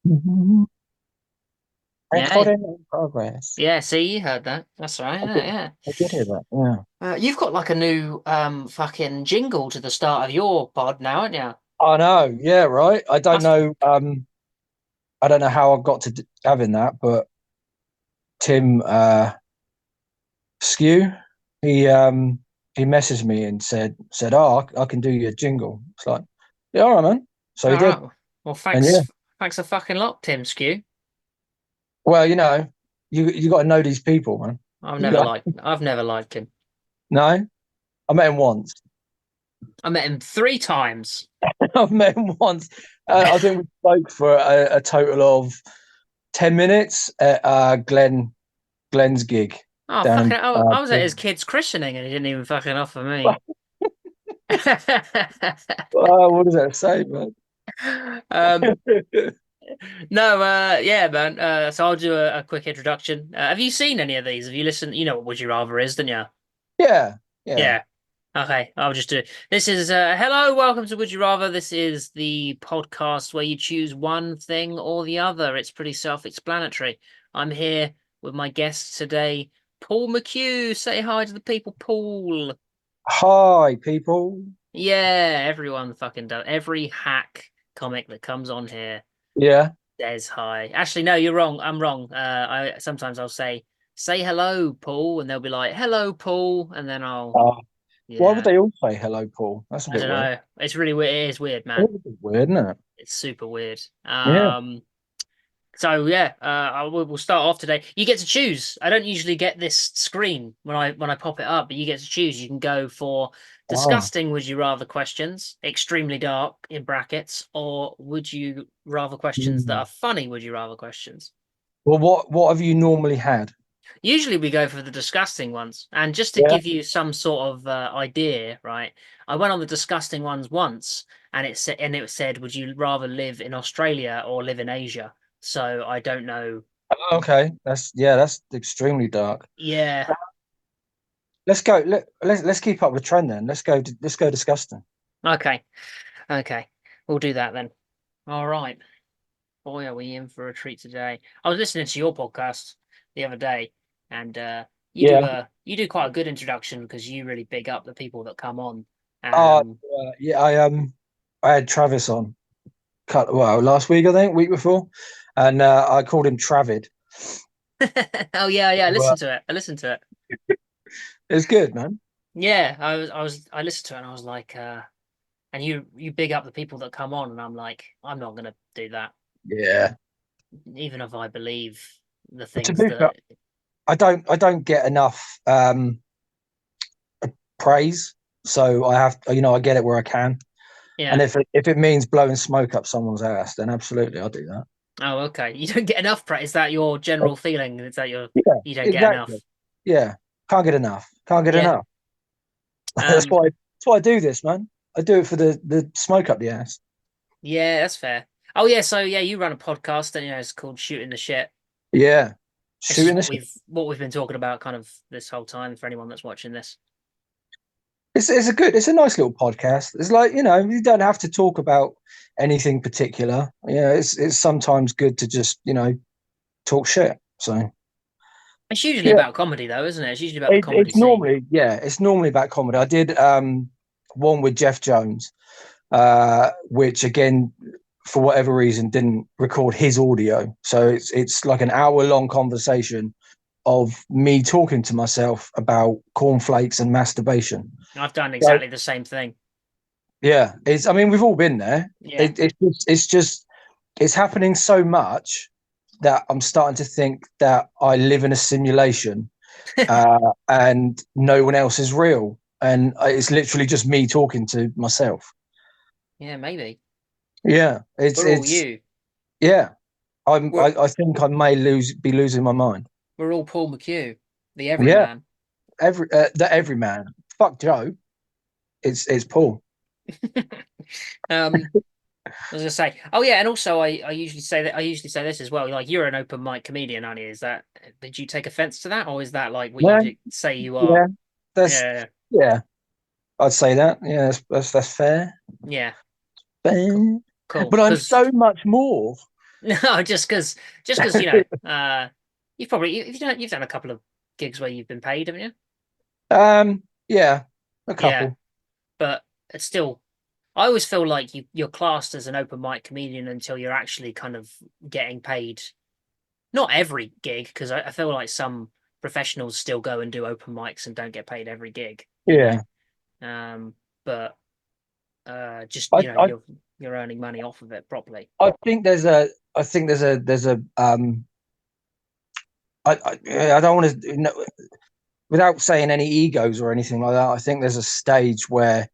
Mhm. Yeah, Recording in progress. yeah. See, you heard that. That's right. I did, Yeah, I did hear that. Yeah. yeah. You've got like a new fucking jingle to the start of your pod now, haven't you? I know. Yeah. Right. I don't Must. know. I don't know how I got to having that, but Tim Skew, he he messaged me and said, "Oh, I can do your jingle." It's like, yeah, all right, man. So he All did, right. Well, and yeah. thanks a fucking lot, Tim Skew. Well, you got to know these people, man. You got I've never liked him. no. I met him once. I met him 3 times. I've met him once. I think we spoke for a total of 10 minutes at Glenn's gig Oh down. fucking! I was at his kid's christening and he didn't even fucking offer me. What does that say, man? Um, no, yeah, man. So I'll do a quick introduction. Have you seen any of these? Have you listened? You know what Would You Rather is, don't you? Yeah, yeah. Yeah. Okay, I'll just do it. This is hello, welcome to Would You Rather. This is the podcast where you choose one thing or the other. It's pretty self-explanatory. I'm here with my guest today, Paul McHugh. Say hi to the people, Paul. Hi, people. Yeah, everyone fucking does. Every hack comic that comes on here Yeah. says hi. Actually, no, you're wrong. I'm wrong. I sometimes I'll say hello, Paul, and they'll be like, hello, Paul, and then I'll Uh, why would yeah. they all say hello, Paul? That's a I bit don't weird. know. It's really weird. It is weird, man. It's a bit weird, isn't it? It's super weird. Yeah. So yeah, we'll start off today. You get to choose. I don't usually get this screen when I pop it up, but you get to choose. You can go for Oh. disgusting would you rather questions, extremely dark in brackets, or would you rather questions that Hmm. are funny would you rather questions. Well, what have you normally had? Usually we go for the disgusting ones. And just to Yeah. give you some sort of idea, right? I went on the disgusting ones once and it said, would you rather live in Australia or live in Asia? So I don't know. Okay. That's extremely dark. Yeah. Let's go. Let's keep up with the trend then. Let's go disgusting. Okay. Okay. We'll do that then. All right. Boy, are we in for a treat today. I was listening to your podcast the other day and Yeah. you do quite a good introduction because you really big up the people that come on. Uh, Um yeah, I had Travis on last week, I think, week before, and I called him Travid. Oh yeah, yeah, I Well, listened to it. I listened to it. it's good, man. Yeah, I listened to it and I was like, and you big up the people that come on, and I'm like, I'm not gonna do that, Yeah. even if I believe the But to things be fair, that, I don't get enough praise, so I get it where I can, and yeah. if it means blowing smoke up someone's ass, then absolutely I'll do that. Oh, okay. You don't get enough praise. Is that your general feeling? Is that Yeah, you don't get exactly. enough? Yeah, can't get enough. Can't get Yeah. enough. That's Um, why. That's why I do this, man. I do it for the smoke up the ass. yeah, that's fair. Oh yeah, so yeah, you run a podcast and it's called Shooting the Shit. Yeah, This is shooting the shit. what we've been talking about kind of this whole time for anyone that's watching this. It's a nice little podcast. It's like, you don't have to talk about anything particular. It's sometimes good to just, talk shit. So It's usually yeah, about comedy though, isn't it? It's usually about the comedy scene. it's normally about comedy. I did one with Jeff Jones, which again, for whatever reason, didn't record his audio. So it's like an hour long conversation of me talking to myself about cornflakes and masturbation. I've done So exactly the same thing. yeah, I mean, we've all been there. Yeah. It's happening so much that I'm starting to think that I live in a simulation, and no one else is real, and it's literally just me talking to myself. Yeah, maybe. Yeah, We're all you. yeah. We're I think I may be losing my mind. we're all Paul McHugh, the Yeah, everyman. every man. Fuck Joe. It's Paul. Um, I was gonna say, oh yeah, and also I usually say this as well. Like you're an open mic comedian, aren't you? Is that did you take offense to that, or is that like what Yeah, say you are? yeah. That's Yeah, yeah. I'd say that. Yeah, that's fair. yeah, Fair. cool. But I'm Because so much more. No, just because you've done a couple of gigs where you've been paid, haven't you? Yeah, a Yeah, couple. but it's still. I always feel like you're classed as an open mic comedian until you're actually kind of getting paid. Not every gig, because I feel like some professionals still go and do open mics and don't get paid every gig, you know. Yeah, But just I, I, you're earning money off of it properly. I think there's a I don't want to, without saying any egos or anything like that. I think there's a stage where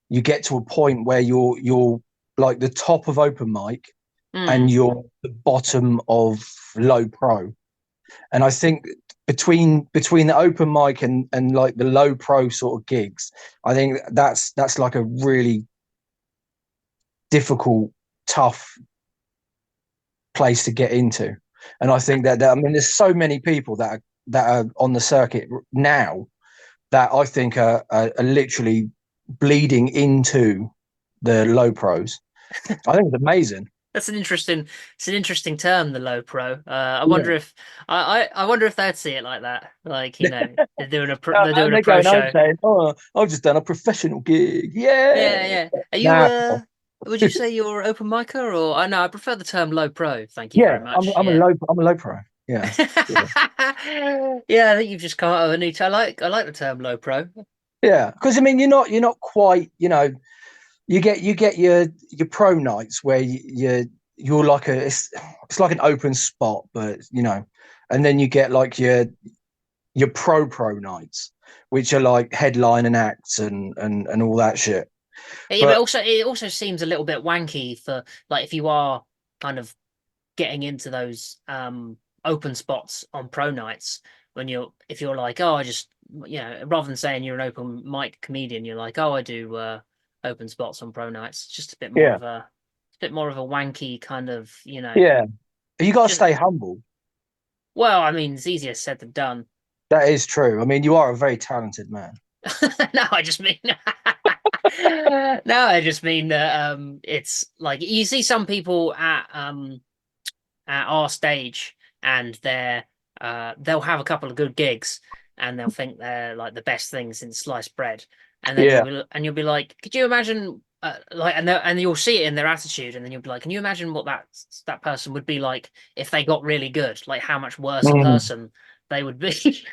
you get to a point where you're like the top of open mic and Mm. you're the bottom of low pro. And I think between the open mic and like the low pro sort of gigs, I think that's like a really difficult, tough place to get into. And I think that I mean, there's so many people that are on the circuit now that I think are literally bleeding into the low pros. I think it's amazing. That's it's an interesting term, the low pro. I Yeah. wonder if I wonder if they'd see it like that. Like, they're doing And a they're pro going home show. saying, "Oh, I've just done a professional gig. Yeah, Yeah." yeah. Are you Nah. would you say you're open micer, or I know I prefer the term low pro. Thank you Yeah, very much. I'm a Yeah. low pro. Yeah. Yeah. Yeah, I think you've just come out of a new I like the term low pro. Yeah. Because I mean, you're not quite, you get your pro nights where you're like it's like an open spot, but and then you get like your pro nights, which are like headline and acts and all that shit. Yeah, but But it also seems a little bit wanky for like if you are kind of getting into those open spots on pro nights when if you're like, oh, I just rather than saying you're an open mic comedian, you're like, oh, I do open spots on pro nights. It's just yeah, a bit more of a wanky kind of, yeah, you got to just stay humble. well, I mean, it's easier said than done. That is true. I mean, you are a very talented man. No, I just mean no, I just mean that it's like you see some people at our stage and they'll have a couple of good gigs and they'll think they're like the best thing since sliced bread, and then Yeah. you'll be like, could you imagine like and you'll see it in their attitude, and then you'll be like, can you imagine what that person would be like if they got really good, like how much worse a Mm. person they would be.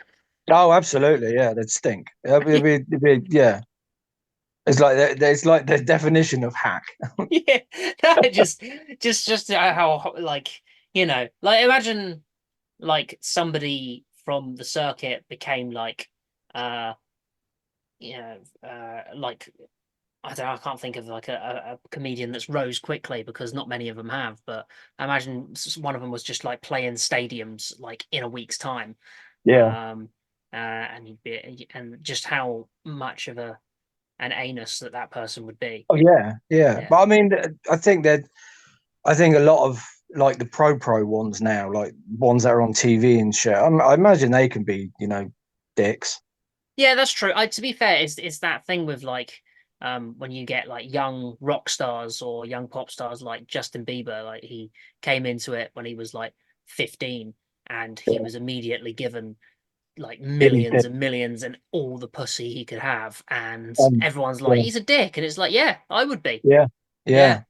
Oh, absolutely. Yeah, they'd stink. Yeah. It's like there's like the definition of hack. Yeah, no, just how like like imagine like somebody from the circuit became like uh like I don't know, I can't think of like a comedian that's rose quickly because not many of them have, but I imagine one of them was just like playing stadiums like in a week's time. Yeah. um and and just how much of an anus that person would be. Oh yeah, yeah. Yeah. But I mean, I think a lot of like the pro ones now, like ones that are on TV and shit. I imagine they can be, dicks. Yeah, that's true. To be fair, it's that thing with like when you get like young rock stars or young pop stars like Justin Bieber, like he came into it when he was like 15 and he Yeah. was immediately given like Really millions dick. and millions and all the pussy he could have, and everyone's like, Yeah, he's a dick, and it's like, yeah, I would be. yeah, Yeah. yeah.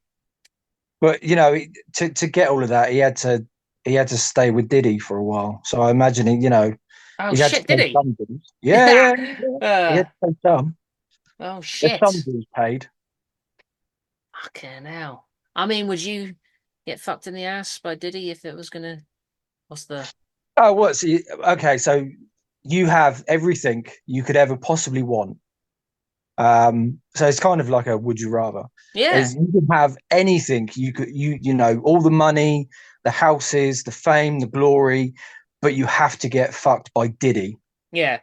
But to get all of that, he had to stay with Diddy for a while. So I imagine Oh he's had to shit, did pay he? some dues. Yeah, yeah, yeah. He uh, had to pay some. oh There's some shit. dues paid. Fucking hell. I mean, would you get fucked in the ass by Diddy if it was gonna what's the Oh, what? So okay, so you have everything you could ever possibly want. So it's kind of like a would you rather. Yeah. Is you can have anything all the money, the houses, the fame, the glory, but you have to get fucked by Diddy Yeah.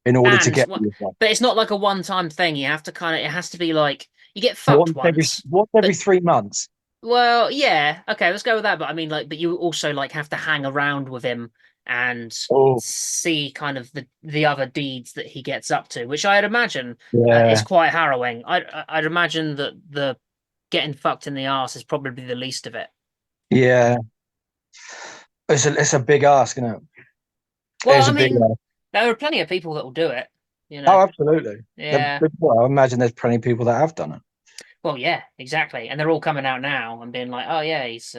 in order to And get all of that. but it's not like a one-time thing. You have to kind of it has to be like you get fucked once. Once every But 3 months. well, yeah, okay, let's go with that. But I mean like but you also like have to hang around with him and Oh see kind of the other deeds that he gets up to, which I'd imagine is yeah. quite harrowing. I'd imagine that the getting fucked in the arse is probably the least of it. Yeah, it's a big ask, isn't it? It Well, is I a big mean, ask. there are plenty of people that will do it, you know. Oh, absolutely. Yeah. Well, I imagine there's plenty of people that have done it. Well, yeah, exactly. And they're all coming out now and being like, "Oh yeah, he's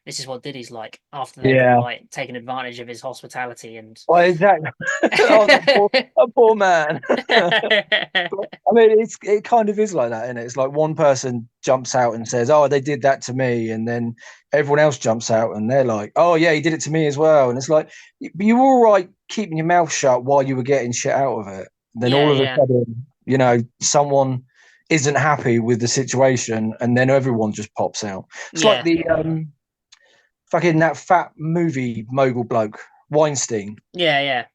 this is what Diddy's like," after they've all Yeah. like taken advantage of his hospitality and Well, exactly. Oh, that poor man. I mean, it kind of is like that, isn't it? It's like one person jumps out and says, "Oh, they did that to me," and then everyone else jumps out and they're like, "Oh, yeah, he did it to me as well." And it's like, you were all right keeping your mouth shut while you were getting shit out of it. Then Yeah, all of a yeah. sudden, someone isn't happy with the situation, and then everyone just pops out. It's like Yeah. the fucking that fat movie mogul bloke, Weinstein. Yeah, yeah.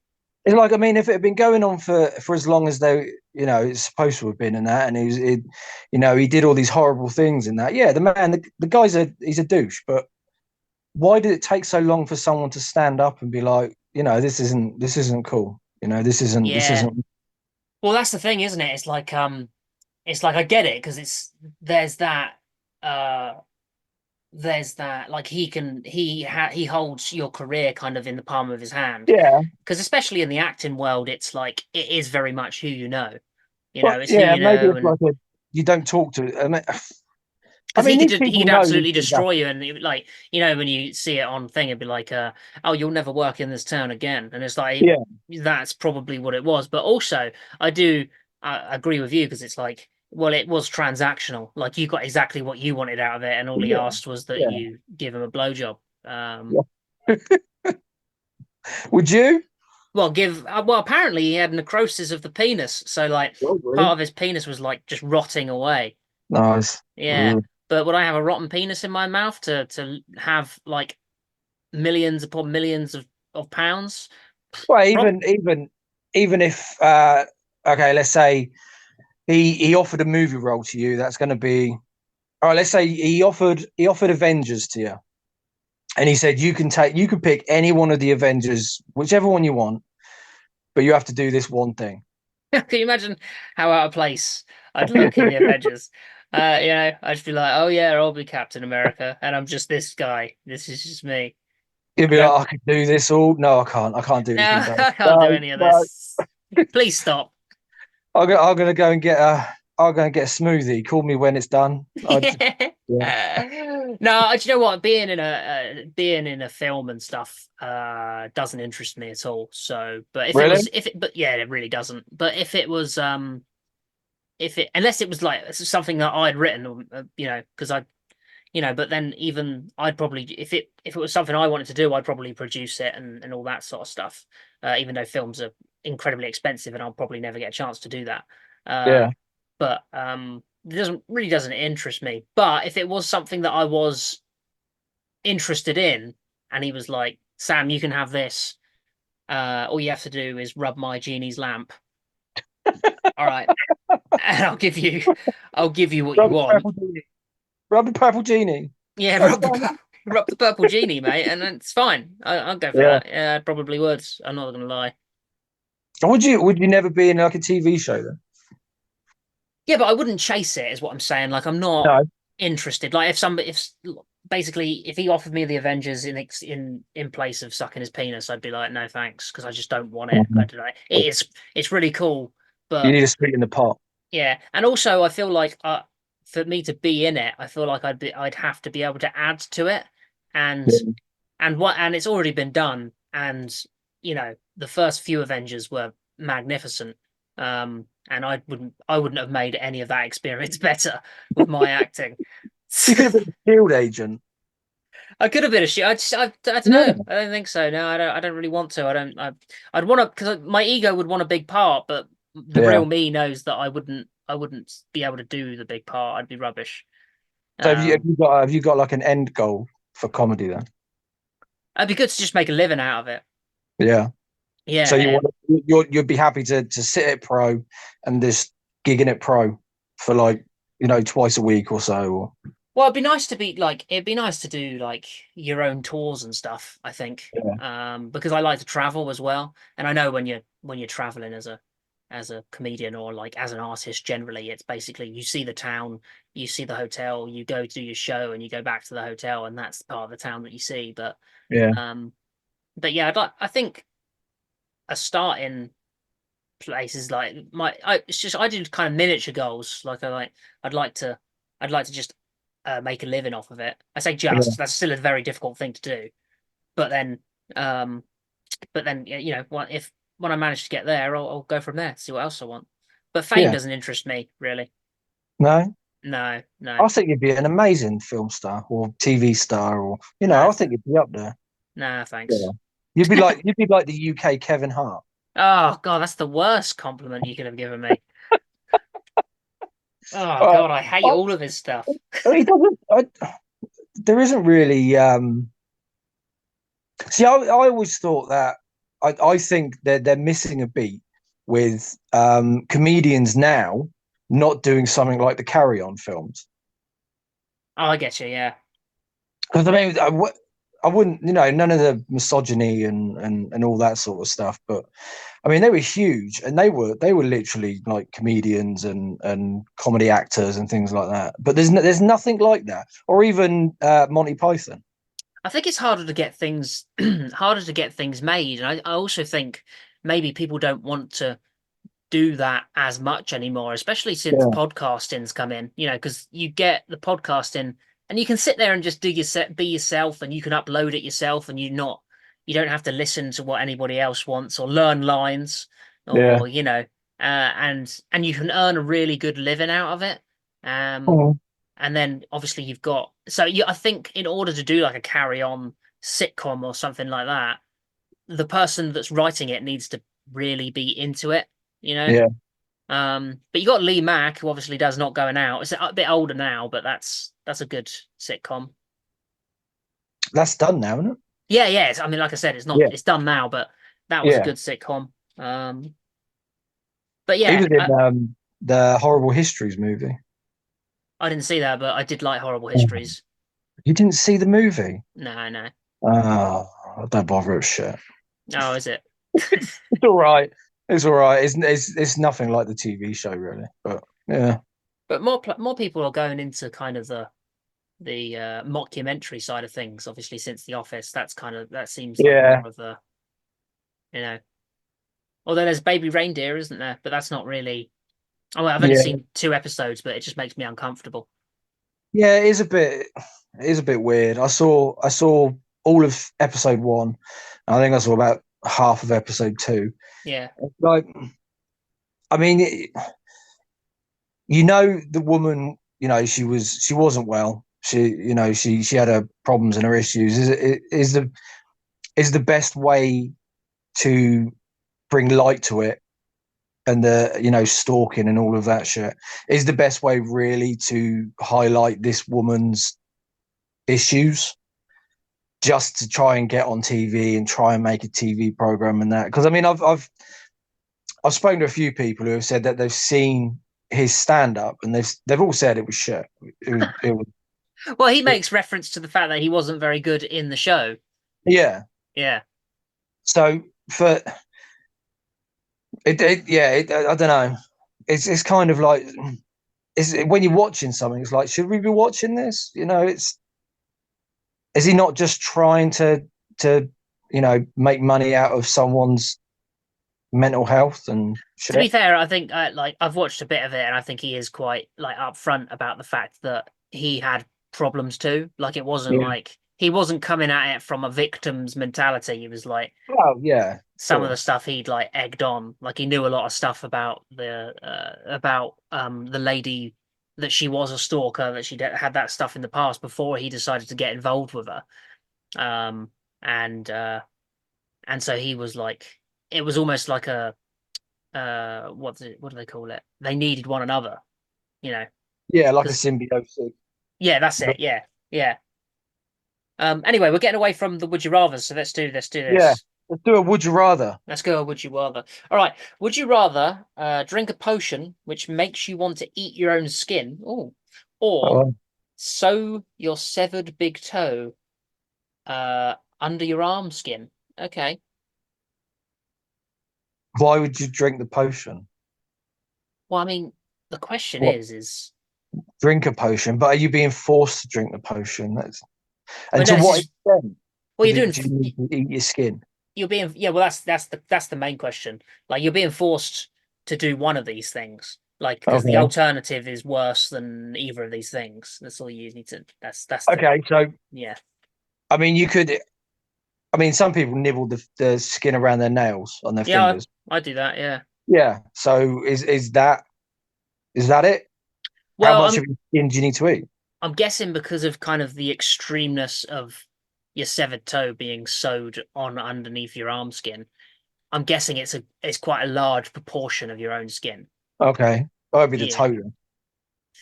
It's like, I mean, if it had been going on for as long as it's supposed to have been, and that, and he did all these horrible things and that. Yeah, the guy's he's a douche, but why did it take so long for someone to stand up and be like, this isn't cool. This Yeah. isn't. Well, that's the thing, isn't it? It's like I get it because there's that uh there's that like he holds your career kind of in the palm of his hand. Yeah, Because especially in the acting world, it's like it is very much who you know. but It's who yeah, you maybe know, it's and like you don't talk to. I because mean, these he people could know these absolutely things destroy happen. you, and like when you see it on thing, it'd be like, oh, you'll never work in this town again, and it's like Yeah, that's probably what it was. But also, I do agree with you because it's like, well, it was transactional. Like you got exactly what you wanted out of it, and all he yeah, asked was that yeah, you give him a blowjob. yeah. Would you? Well, well, apparently he had necrosis of the penis, so like Oh, part really? of his penis was like just rotting away. Nice. Yeah, Mm. but would I have a rotten penis in my mouth to have like millions upon millions of pounds? Well, Prob even if okay, let's say he offered a movie role to you, that's going to be all right. Let's say he offered Avengers to you, and he said you can pick any one of the Avengers, whichever one you want, but you have to do this one thing. Can you imagine how out of place I'd look in the Avengers? I'd just be like, oh yeah, I'll be Captain America, and I'm just this guy. This is just me. You'd I be don't. like, I could do this all. No, I can't. I can't do No, anything, bro. I can't do No, any of no. this. Please stop. I'm gonna go and get a. I'm gonna get a smoothie. Call me when it's done. Yeah. No, do you know what? Being in a film and stuff doesn't interest me at all. So, but Really? but yeah, it really doesn't. But if it was if it unless it was like something that I'd written, because I but then even I'd probably if it was something I wanted to do, I'd probably produce it and all that sort of stuff. Even though films are incredibly expensive and I'll probably never get a chance to do that. Uh, Yeah. but it doesn't interest me. But if it was something that I was interested in, and he was like, "Sam, you can have this. All you have to do is rub my genie's lamp. All right, and I'll give you what you Rub the want. purple genie. Rub the purple genie. Yeah, That's fine. rub the purple genie, mate, and it's fine. I'll go for Yeah. that. Yeah, I probably would. I'm not gonna lie. Would you never be in like a TV show then? Yeah, but I wouldn't chase it, is what I'm saying. Like, I'm not No. interested. Like, if basically if he offered me the Avengers in place of sucking his penis, I'd be like, no thanks, because I just don't want it. I Mhm. don't know. It's really cool, You but need a spit in the pot. yeah, and also I feel like for me to be in it, I feel like I'd have to be able to add to it, and Yeah. and it's already been done, and the first few Avengers were magnificent, and I wouldn't have made any of that experience better with my acting. You could have been a field agent. I could have been a shit. I don't know. Yeah. I don't think so. No, I don't really want to. I'd want to because my ego would want a big part, but the Yeah. real me knows that I wouldn't be able to do the big part. I'd be rubbish. So have you have Um, you got have you got like an end goal for comedy then? it'd be good to just make a living out of it. Yeah. So Yeah. you'd be happy to sit at pro and just gigging at pro for like twice a week or so. Or Well, it'd be nice to do like your own tours and stuff, I think. yeah. Because I like to travel as well. And I know when you're traveling as a as a comedian or like as an artist generally. It's basically you see the town, you see the hotel, you go to your show, and you go back to the hotel, and that's part of the town that you see. Yeah. Um, but yeah, I think a starting place is like it's just I do kind of miniature goals. Like I'd like to just make a living off of it. I say Yeah. just, that's still a very difficult thing to do. But then, um, you know, if when I manage to get there, I'll go from there, see what else I want. But fame Yeah. doesn't interest me really. No, No, no, I think you'd be an amazing film star or TV star, or no, I think you'd be up there. no, Yeah. thanks. You'd be like the UK Kevin Hart. Oh God, that's the worst compliment you could have given me. Oh Uh, God, I hate I, all of his stuff. he doesn't. There isn't really. See, I always thought that. I think they're missing a beat with comedians now not doing something like the Carry On films. Oh, I get you, yeah. Because I mean, I wouldn't, none of the misogyny and all that sort of stuff. But I mean, they were huge, and they were literally like comedians and comedy actors and things like that. But there's nothing like that, or even Monty Python. I think it's harder to get things harder to get things made, and I also think maybe people don't want to do that as much anymore, especially since Yeah, podcasting's come in, you know, because you get the podcasting and you can sit there and just do your set, be yourself, and you can upload it yourself, and you don't have to listen to what anybody else wants or learn lines yeah. or, you know, and you can earn a really good living out of it. Um, Mhm. and then obviously you've got, so you, I think in order to do like a carry on sitcom or something like that, the person that's writing it needs to really be into it, you know? Yeah, But you got Lee Mack, who obviously does Not Going Out. It's a bit older now, but that's a good sitcom. that's done now, isn't it? Yeah, yeah. I mean, like I said, Yeah, it's done now, but that was a yeah. good sitcom. Um, but He yeah, was in the Horrible Histories movie. I didn't see that, but I did like Horrible Oh. Histories. You didn't see the movie? No, no. Oh, don't bother. It's shit. Oh, is it? It's all right. It's all right. It's nothing like the TV show, really. But yeah, But more people are going into kind of the mockumentary side of things. Obviously, since The Office, that seems like yeah, more of the, you know. Although there's Baby Reindeer, isn't there? But that's not really. Oh, well, I've only yeah, seen 2 episodes, but it just makes me uncomfortable. yeah. It is a bit weird. I saw all of episode one. I think I saw about half of episode two. Yeah, Like, I mean, the woman. She wasn't well. She had her problems and her issues. Is the best way to bring light to it, and the stalking and all of that shit is the best way really to highlight this woman's issues, just to try and get on TV and try and make a TV program and that. Because I mean, I've spoken to a few people who have said that they've seen his stand up, and they've all said it was shit. It was well, he makes reference to the fact that he wasn't very good in the show. yeah. Yeah, So for yeah, I don't know. It's kind of like, when you're watching something, it's like, should we be watching this? Is he not just trying to make money out of someone's mental health and to be shit? fair, I think like I've watched a bit of it, and I think he is quite like upfront about the fact that he had problems too. Like it wasn't Yeah. like he wasn't coming at it from a victim's mentality. He was like Oh yeah, of some of the course. stuff he'd like egged on. Like he knew a lot of stuff about the lady that she was a stalker, that she'd had that stuff in the past before he decided to get involved with her. Um and and so he was like it was almost like a what do they call it? They needed one another, you know. Yeah, like a Because symbiosis. yeah, that's But it. Yeah. Yeah. Anyway, we're getting away from the would you rather, so let's do yeah, this. let's do a would you rather. Let's go. Would you rather? All right. Would you rather drink a potion which makes you want to eat your own skin, oh, or Oh, sew your severed big toe under your arm skin? Okay. why would you drink the potion? Well, I mean, the question What, is, drink a potion, but are you being forced to drink the potion? well, And no, to it's what just, extent well, you're do you need to eat your skin? you're being, yeah, well, that's the main question. Like, you're being forced to do one of these things, like, because the Okay. alternative is worse than either of these things. That's all you need to. That's the Okay. So, yeah. I mean, you could. I mean, some people nibble the skin around their nails on their Yeah, fingers. I do that. Yeah. Yeah. So is that it? How Well, much of your skin do you need to eat? I'm guessing because of kind of the extremeness of your severed toe being sewed on underneath your arm skin. I'm guessing it's quite a large proportion of your own skin. Okay. That would be the Yeah. total.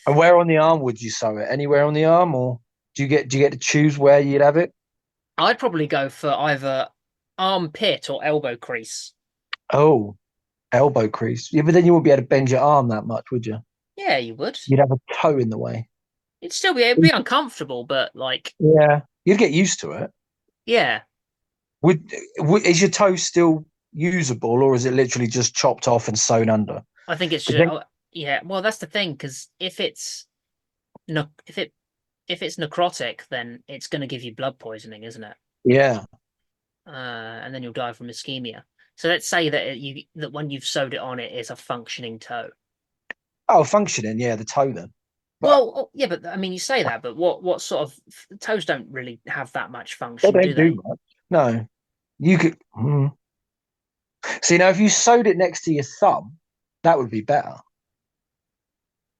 And where on the arm would you sew it? Anywhere on the arm, or do you get to choose where you'd have it? I'd probably go for either armpit or elbow crease. Oh, elbow crease. Yeah, but then you wouldn't be able to bend your arm that much, would you? Yeah, you would. You'd have a toe in the way. It'd be uncomfortable, but like, Yeah, you'd get used to it. yeah, Is your toe still usable, or is it literally just chopped off and sewn under? I think it's 'Cause just, then- yeah, well, that's the thing, because no, if it's necrotic, then it's going to give you blood poisoning, isn't it? yeah. And then you'll die from ischemia. So let's say that that when you've sewed it on, it is a functioning toe. Oh, functioning. Yeah, the toe then. But Well, yeah, but I mean, you say that, but what sort of toes don't really have that much they function, do don't do they? much. No, you could. See, now if you sewed it next to your thumb, that would be better.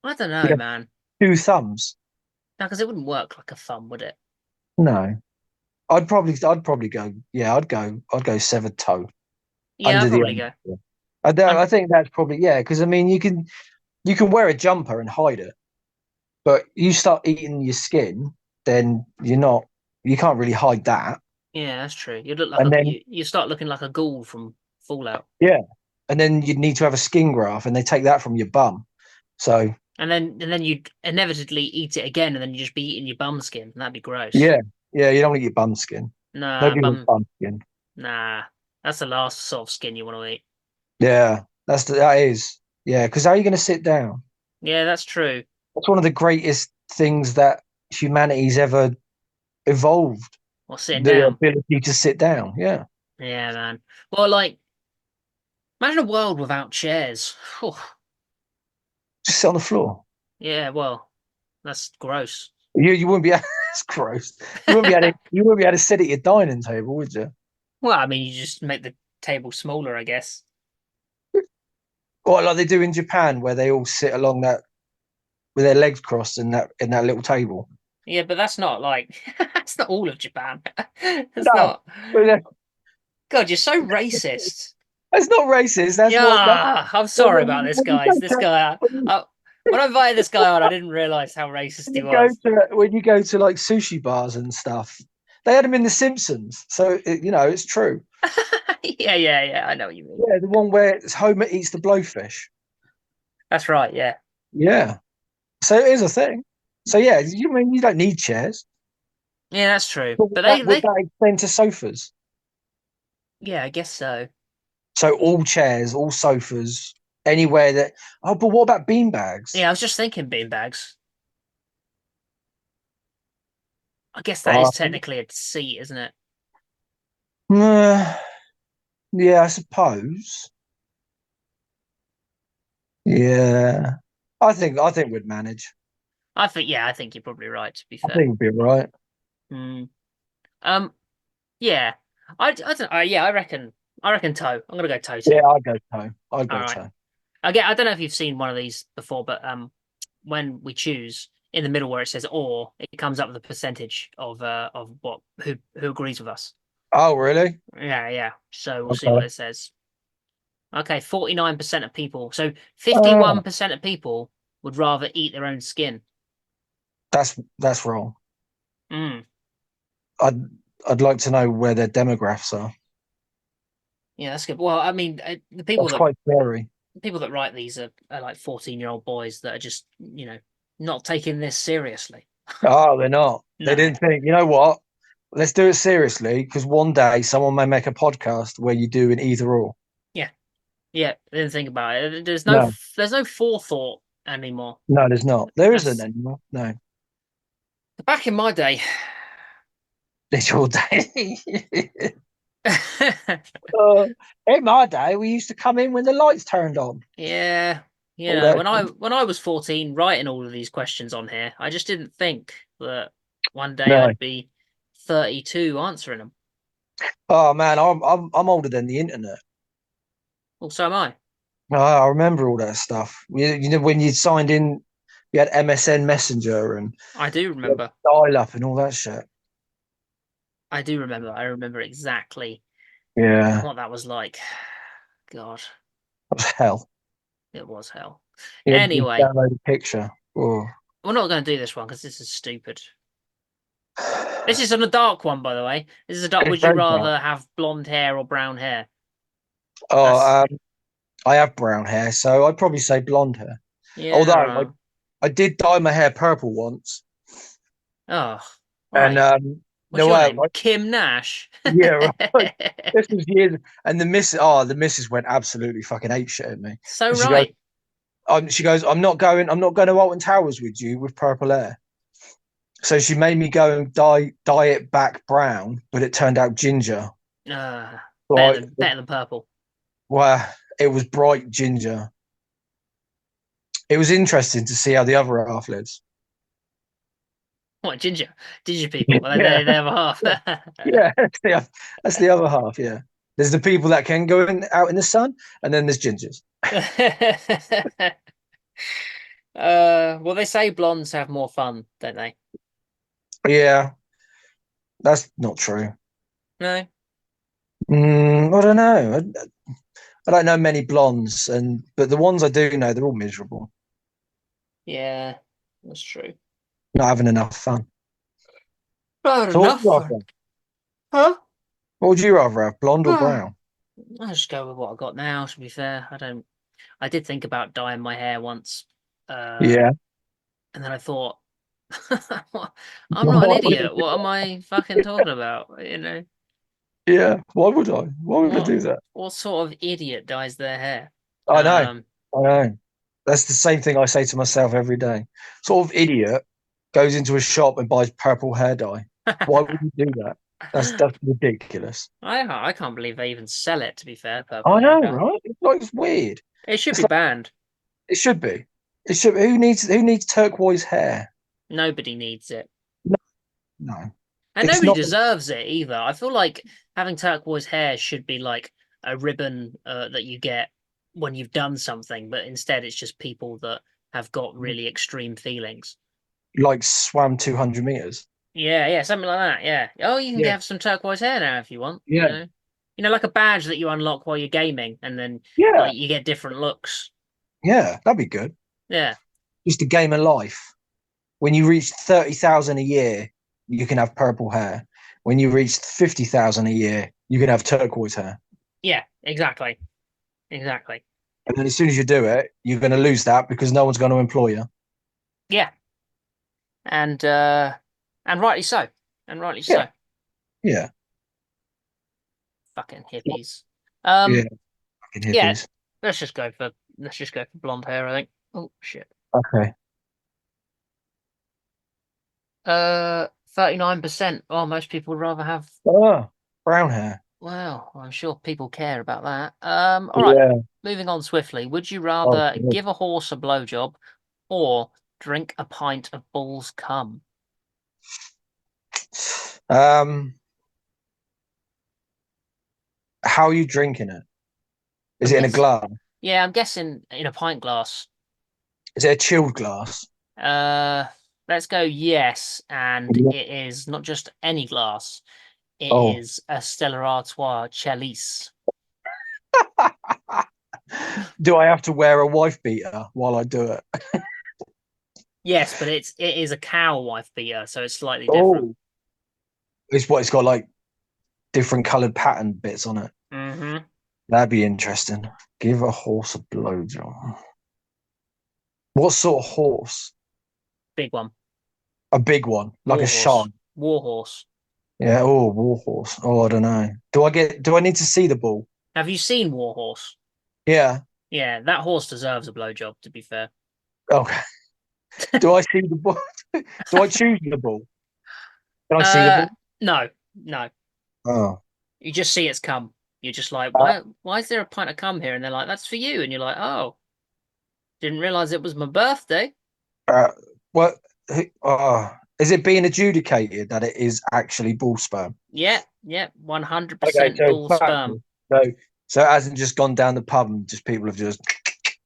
I don't You'd know, have man. two thumbs. No, because it wouldn't work like a thumb, would it? No, I'd probably go. Yeah, I'd go severed toe Yeah, I'd under the probably arm. go. I I'm, think that's probably yeah, because I mean you can wear a jumper and hide it, but you start eating your skin, then you can't really hide that. yeah, that's true. You look like And then you start looking like a ghoul from Fallout, yeah, and then you'd need to have a skin graft, and they take that from your bum. So and then you'd inevitably eat it again, and then you would just be eating your bum skin, and that'd be gross. yeah, yeah, you don't eat your bum skin. Nah, Nobody wants bum skin. nah, that's the last sort of skin you want to eat. Yeah, that is yeah. Because how are you going to sit down? Yeah, that's true. That's one of the greatest things that humanity's ever evolved. Or sitting The down. ability to sit down. Yeah, Yeah, man. Well, like, imagine a world without chairs. Whew. just sit on the floor. Yeah, well, that's gross. You wouldn't be. That's gross. You wouldn't be able to sit at your dining table, would you? Well, I mean, you just make the table smaller, I guess. Or like they do in Japan, where they all sit along that with their legs crossed in that little table. Yeah, but that's not like that's not all of Japan. It's No, not. but God, you're so racist. that's not racist. That's what that. Yeah, I'm When sorry about you, this, when you guys. go This to guy, when when I invited this guy on, I didn't realize how racist he you go was. to when you go to like sushi bars and stuff, they had them in The Simpsons, so it's true. Yeah, yeah, yeah. I know what you mean. Yeah, the one where Homer eats the blowfish. That's right. Yeah, Yeah, so it is a thing. So yeah, you don't need chairs. yeah, that's true. But would But that, would they, that extend to sofas? yeah, I guess so. So all chairs, all sofas, anywhere that. Oh, but what about beanbags? Yeah, I was just thinking beanbags. I guess that Uh, is technically a seat, isn't it? uh, yeah, I suppose. Yeah, I think we'd manage. Yeah, I think you're probably right, to be I fair. think we'd be all right. Hmm. Um, yeah. I don't, yeah, I reckon toe. I'm gonna go toe Yeah, too. I'd go toe. I'd All go right. toe. I don't know if you've seen one of these before, but when we choose in the middle where it says or, it comes up with a percentage of what who agrees with us. Oh, really? Yeah, yeah. So we'll see what Okay. it says. Okay, 49% of people. So Oh, 51% of people would rather eat their own skin. that's wrong. Mm. I'd I'd like to know where their demographics are. Yeah, that's good. Well, I mean, the That's quite scary. people that write these are like 14-year-old boys that are just, not taking this seriously. Oh, they're not. They No. didn't think. You know what? Let's do it seriously because one day someone may make a podcast where you do an either or. Yeah. Yeah, I didn't think about it. No, There's no forethought anymore. no, there's not. There isn't That's anymore. No, back in my day. literal day. uh, in my day, we used to come in when the lights turned on. Yeah, All that. when I was 14 writing all of these questions on here, I just didn't think that one day No. I'd be 32 answering them. Oh man, I'm older than the internet. Well, so am I. Oh, I remember all that stuff. You know when you signed in, you had MSN Messenger and I do remember. dial up and all that shit. I do remember. I remember exactly Yeah, what that was like. God, that was hell. it was hell. You had to Anyway, download a picture. Oh. we're not going to do this one because this is stupid. This is on a dark one, by the way. This is a dark. It's Would you very dark. rather have blonde hair or brown hair? Oh, That's I have brown hair, so I'd probably say blonde hair. Although yeah. I did dye my hair purple once, Oh, and right. What's no your way, name? Kim Nash. yeah, right. This was years, and the missus went absolutely fucking ape shit at me, So and right. she goes, I'm not going to Alton Towers with you with purple hair. So she made me go and dye it back brown, but it turned out ginger. Uh, So better than purple. well, it was bright ginger. It was interesting to see how the other half lives. What ginger? Ginger people. Well, Yeah, they have a half. yeah, that's the other half. Yeah, there's the people that can go out in the sun, and then there's gingers. Well, they say blondes have more fun, don't they? Yeah, that's not true. No. I don't know. I don't know many blondes, but the ones I do know, they're all miserable, Yeah, that's true. not having enough fun. Not So what would enough you fun. rather? Huh? What would you rather have, blonde or brown? I'll just go with what I got now, to be fair. I don't I did think about dyeing my hair once. Uh, Yeah. and then I thought, I'm not an Why would I idiot. do What am I fucking talking about? You know, Yeah. Why would I? Why would I what do that? what sort of idiot dyes their hair? I know. Um, I know. That's the same thing I say to myself every day. Sort of idiot goes into a shop and buys purple hair dye. Why would you do that? That's ridiculous. I can't believe they even sell it, to be fair, purple I hair know, dye. right? It's like it's weird. It should It's be like banned. it should be. It should. Who needs turquoise hair? Nobody needs it. No, no. And It's nobody not deserves it either. I feel like having turquoise hair should be like a ribbon that you get when you've done something, but instead it's just people that have got really extreme feelings. like swam 200 meters. Yeah, something like that. Yeah. Oh, you can Yeah. have some turquoise hair now if you want, you Yeah. know. You know, like a badge that you unlock while you're gaming and then Yeah. like you get different looks. Yeah. That'd be good. Yeah. Just a game of life. When you reach 30,000 a year, you can have purple hair. When you reach 50,000 a year, you can have turquoise hair. Yeah, exactly. Exactly. And then as soon as you do it, you're going to lose that because no one's going to employ you. Yeah. And rightly so. And rightly Yeah. so. Yeah. Fucking hippies. Yeah. Um, Fucking yeah, hippies. let's just go for blonde hair, I think. Oh shit. Okay. 39%. Oh, most people would rather have. Oh, brown hair. Well, I'm sure people care about that. All right. Yeah. Moving on swiftly. Would you Oh, rather God. give a horse a blowjob or drink a pint of bull's cum? Um, how are you drinking it? Is I'm it in a guess. glass? Yeah, I'm guessing in a pint glass. Is it a chilled glass? Uh, let's go yes, and it is not just any glass. It Oh. is a Stella Artois Chalice. Do I have to wear a wife beater while I do it? Yes, but it is a cow wife beater, so it's slightly different. Oh. It's got like different coloured pattern bits on it. Mm-hmm. That'd be interesting. Give a horse a blowjob. What sort of horse? Big one. A big one, like a Warhorse. shan. Warhorse. Yeah. Oh, war horse. Oh, I don't know. Do I need to see the bull? Have you seen Warhorse? Yeah. Yeah, that horse deserves a blowjob, to be fair. Okay. Do I see the ball? Do I choose the ball? Can I see the Uh, ball? no, no. Oh. You just see it's cum. You're just like, Uh, why is there a pint of cum here? And they're like, that's for you. And you're like, oh, didn't realize it was my birthday. uh, what? Is it being adjudicated that it is actually bull sperm? Yeah, yeah, Okay, 100% so bull it's sperm. factual. So it hasn't just gone down the pub and just people have just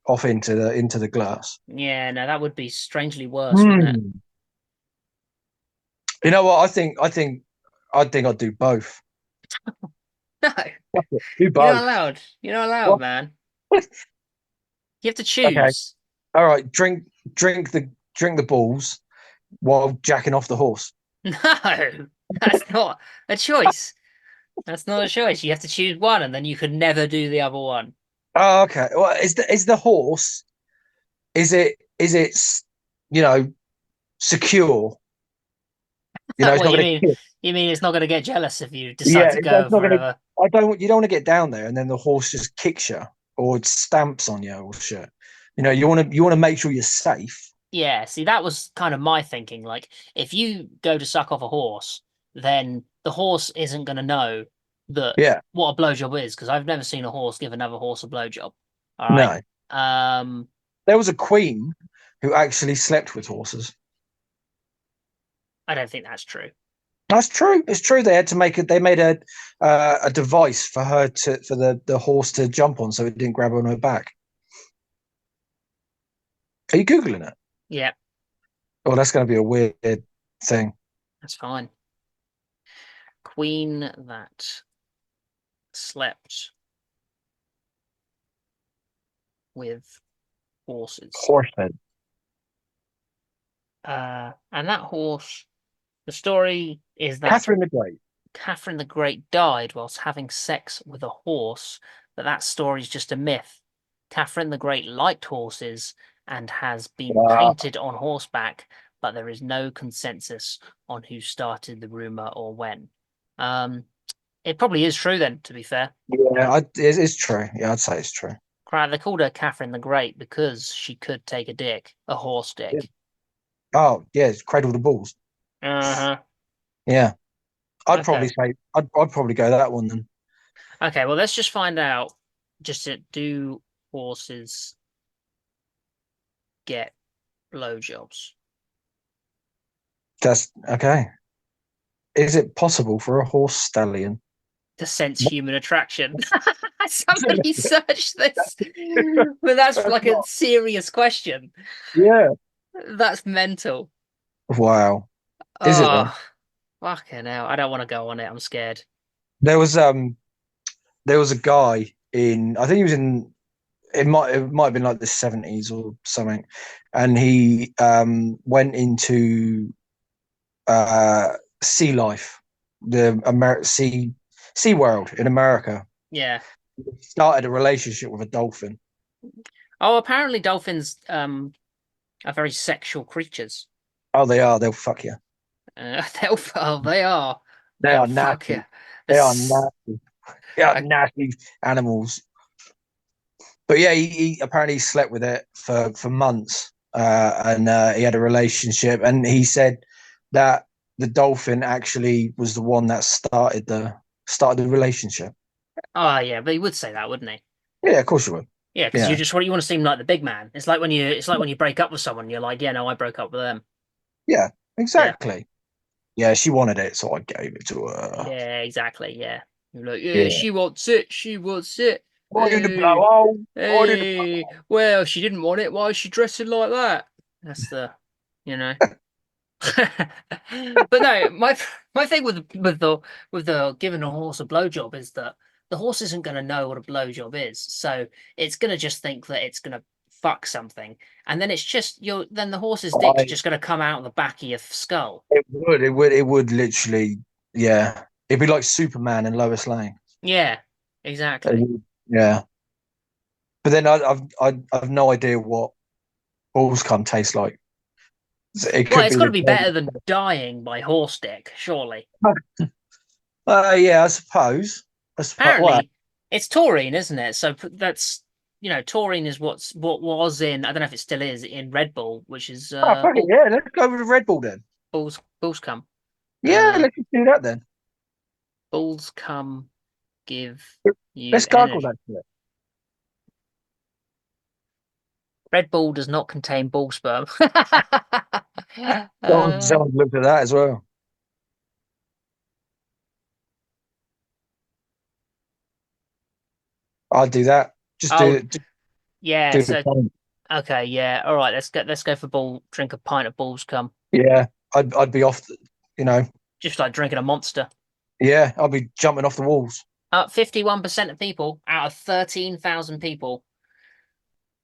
off into the glass. Yeah, no, that would be strangely worse, wouldn't it? Hmm. You know what? I think I'd do both. No, Fuck it, do you're not both. allowed. You're not allowed, What? man. You have to Okay. choose. All right. Drink the balls while jacking off the horse. No, that's not a choice. That's not a choice. You have to choose one, and then you could never do the other one. Oh, okay. Well, is the horse? Is it you know secure? It's What not you going to mean? kick. You mean it's not going to get jealous if you decide Yeah, to it's go not for going to. another? I don't. You don't want to get down there and then the horse just kicks you or it stamps on you or shit. You want to make sure you're safe. Yeah, see, that was kind of my thinking. Like, if you go to suck off a horse, then the horse isn't going to know that Yeah. what a blowjob is, because I've never seen a horse give another horse a blowjob. All right. No. Um, There was a queen who actually slept with horses. I don't think that's true. That's true. It's true. They had to make it. They made a device for her for the horse to jump on, so it didn't grab her on her back. Are you googling it? Yeah, Oh, that's going to be a weird thing. that's fine. Queen that slept with horses. Horsehead. And that horse, the story is that Catherine the Great. Catherine the Great died whilst having sex with a horse, but that story's just a myth. Catherine the Great liked horses and has been Uh, painted on horseback, but there is no consensus on who started the rumor or when. Um, it probably is true then, to be fair. yeah, it's true. Yeah, I'd say it's true. They called her Catherine the Great because she could take a dick, a horse Yeah. dick. Oh, yeah, it's cradle the balls. Uh-huh. Yeah, I'd probably Okay. say I'd probably go that one then. Okay, well, let's just find out. Just to do horses get blowjobs? That's okay. Is it possible for a horse stallion? To sense human attraction. Somebody searched this, but that's That's like a not. serious question. Yeah. That's mental. Wow. Is it though? Oh, fucking hell. I don't want to go on it. I'm scared. There was a guy in I think he was in it might have been like the 70s or something, and he went into uh sea life, sea world in America. Yeah. Started a relationship with a dolphin. Oh, apparently dolphins are very sexual creatures. Oh, they are. They'll fuck you. They are. They They'll are fuck you. nasty. They are It's, nasty. They are I, nasty animals. But yeah, he apparently slept with it for months, and he had a relationship. And he said that the dolphin actually was the one that started the relationship. oh yeah, but he would say that, wouldn't he? Yeah, of course you would. Yeah, because Yeah, you want to seem like the big man. It's like when you break up with someone, you're like, yeah, no, I broke up with them. yeah, Yeah. exactly. Yeah, she wanted it, so I gave it to her. Yeah, exactly. Yeah. You're like, yeah, Yeah. she wants it. She wants it. Why did the Hey, blow? Why did the hey. Well, she didn't want it. Why is she dressing like that? That's the, you know. But no, my thing with the giving a horse a blowjob is that the horse isn't going to know what a blowjob is, so it's going to just think that it's going to fuck something, and then it's just then the horse's dick's I, just going to come out the back of your skull. it would literally, yeah. It'd be like Superman and Lois Lane. Yeah, It exactly. would, yeah. But then I've no idea what balls cum tastes like. So it Well, could it's be got to the be better than dying by horse dick, surely. yeah, I suppose. I suppose. Well, Apparently, it's taurine, isn't it? So that's taurine is what was in. I don't know if it still is in Red Bull, which is Oh, fuck it, yeah, let's go with the Red Bull then. bulls come. Yeah, let's just do that then. Bulls come give you Let's gargle energy. that shit. Red Bull does not contain bull sperm. Someone looked at that as well. I'd do that. Just do oh it. Just yeah, do the so thing. okay, yeah, all right. Let's go for bull. Drink a pint of bulls cum. Yeah, I'd be off. You know, Just like drinking a monster. yeah, I'd be jumping off the walls. 51% of people out of 13,000 people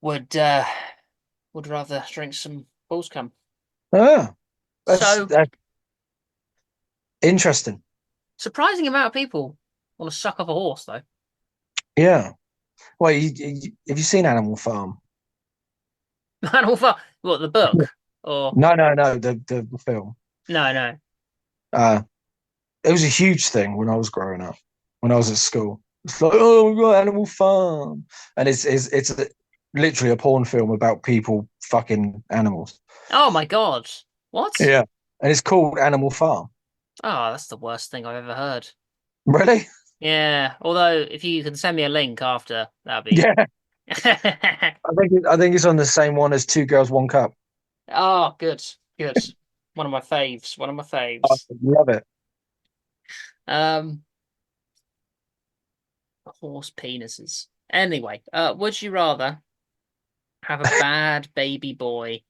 would rather drink some bulls cum. Ah, So that's interesting. surprising amount of people want to suck off a horse, though. Yeah. Well, have you seen Animal Farm? Animal Farm. What, the book? Or No, the film. no, no. Uh, it was a huge thing when I was growing up, when I was at school. It's like, oh, we got Animal Farm, and literally a porn film about people fucking animals. Oh my God. What? Yeah, and it's called Animal Farm. Oh, that's the worst thing I've ever heard. Really? Yeah. Although, if you can send me a link after, that'd be. Yeah, I think it's on the same one as Two Girls, One Cup. Oh, good, good. One of my faves. One of my I faves. love it. Um, horse penises. Anyway, would you rather have a bad baby boy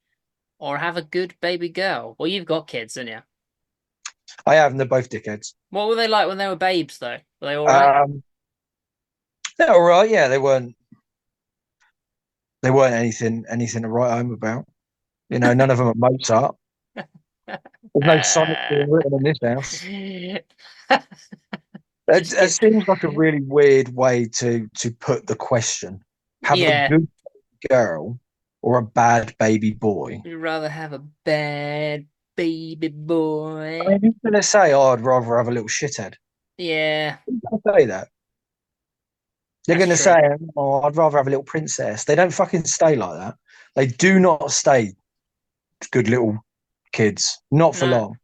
or have a good baby girl? Well, you've got kids, haven't you? I have, and they're both dickheads. What were they like when they were babes, though? Were they all right? They're all right. Yeah, they weren't. They weren't anything to write home about. You know, none of them are Mozart. There's no sonnet being written in this house. That, Just that get, seems like a really weird way to put the question. Have a yeah. good girl or a bad baby boy? Would you rather have a bad baby I boy? mean, who's gonna say, "Oh, I'd rather have a little shithead"? Yeah, Who's gonna say that? They're that's gonna true. say, "Oh, I'd rather have a little princess." They don't fucking stay like that. They do not stay good little kids. Not for No. long.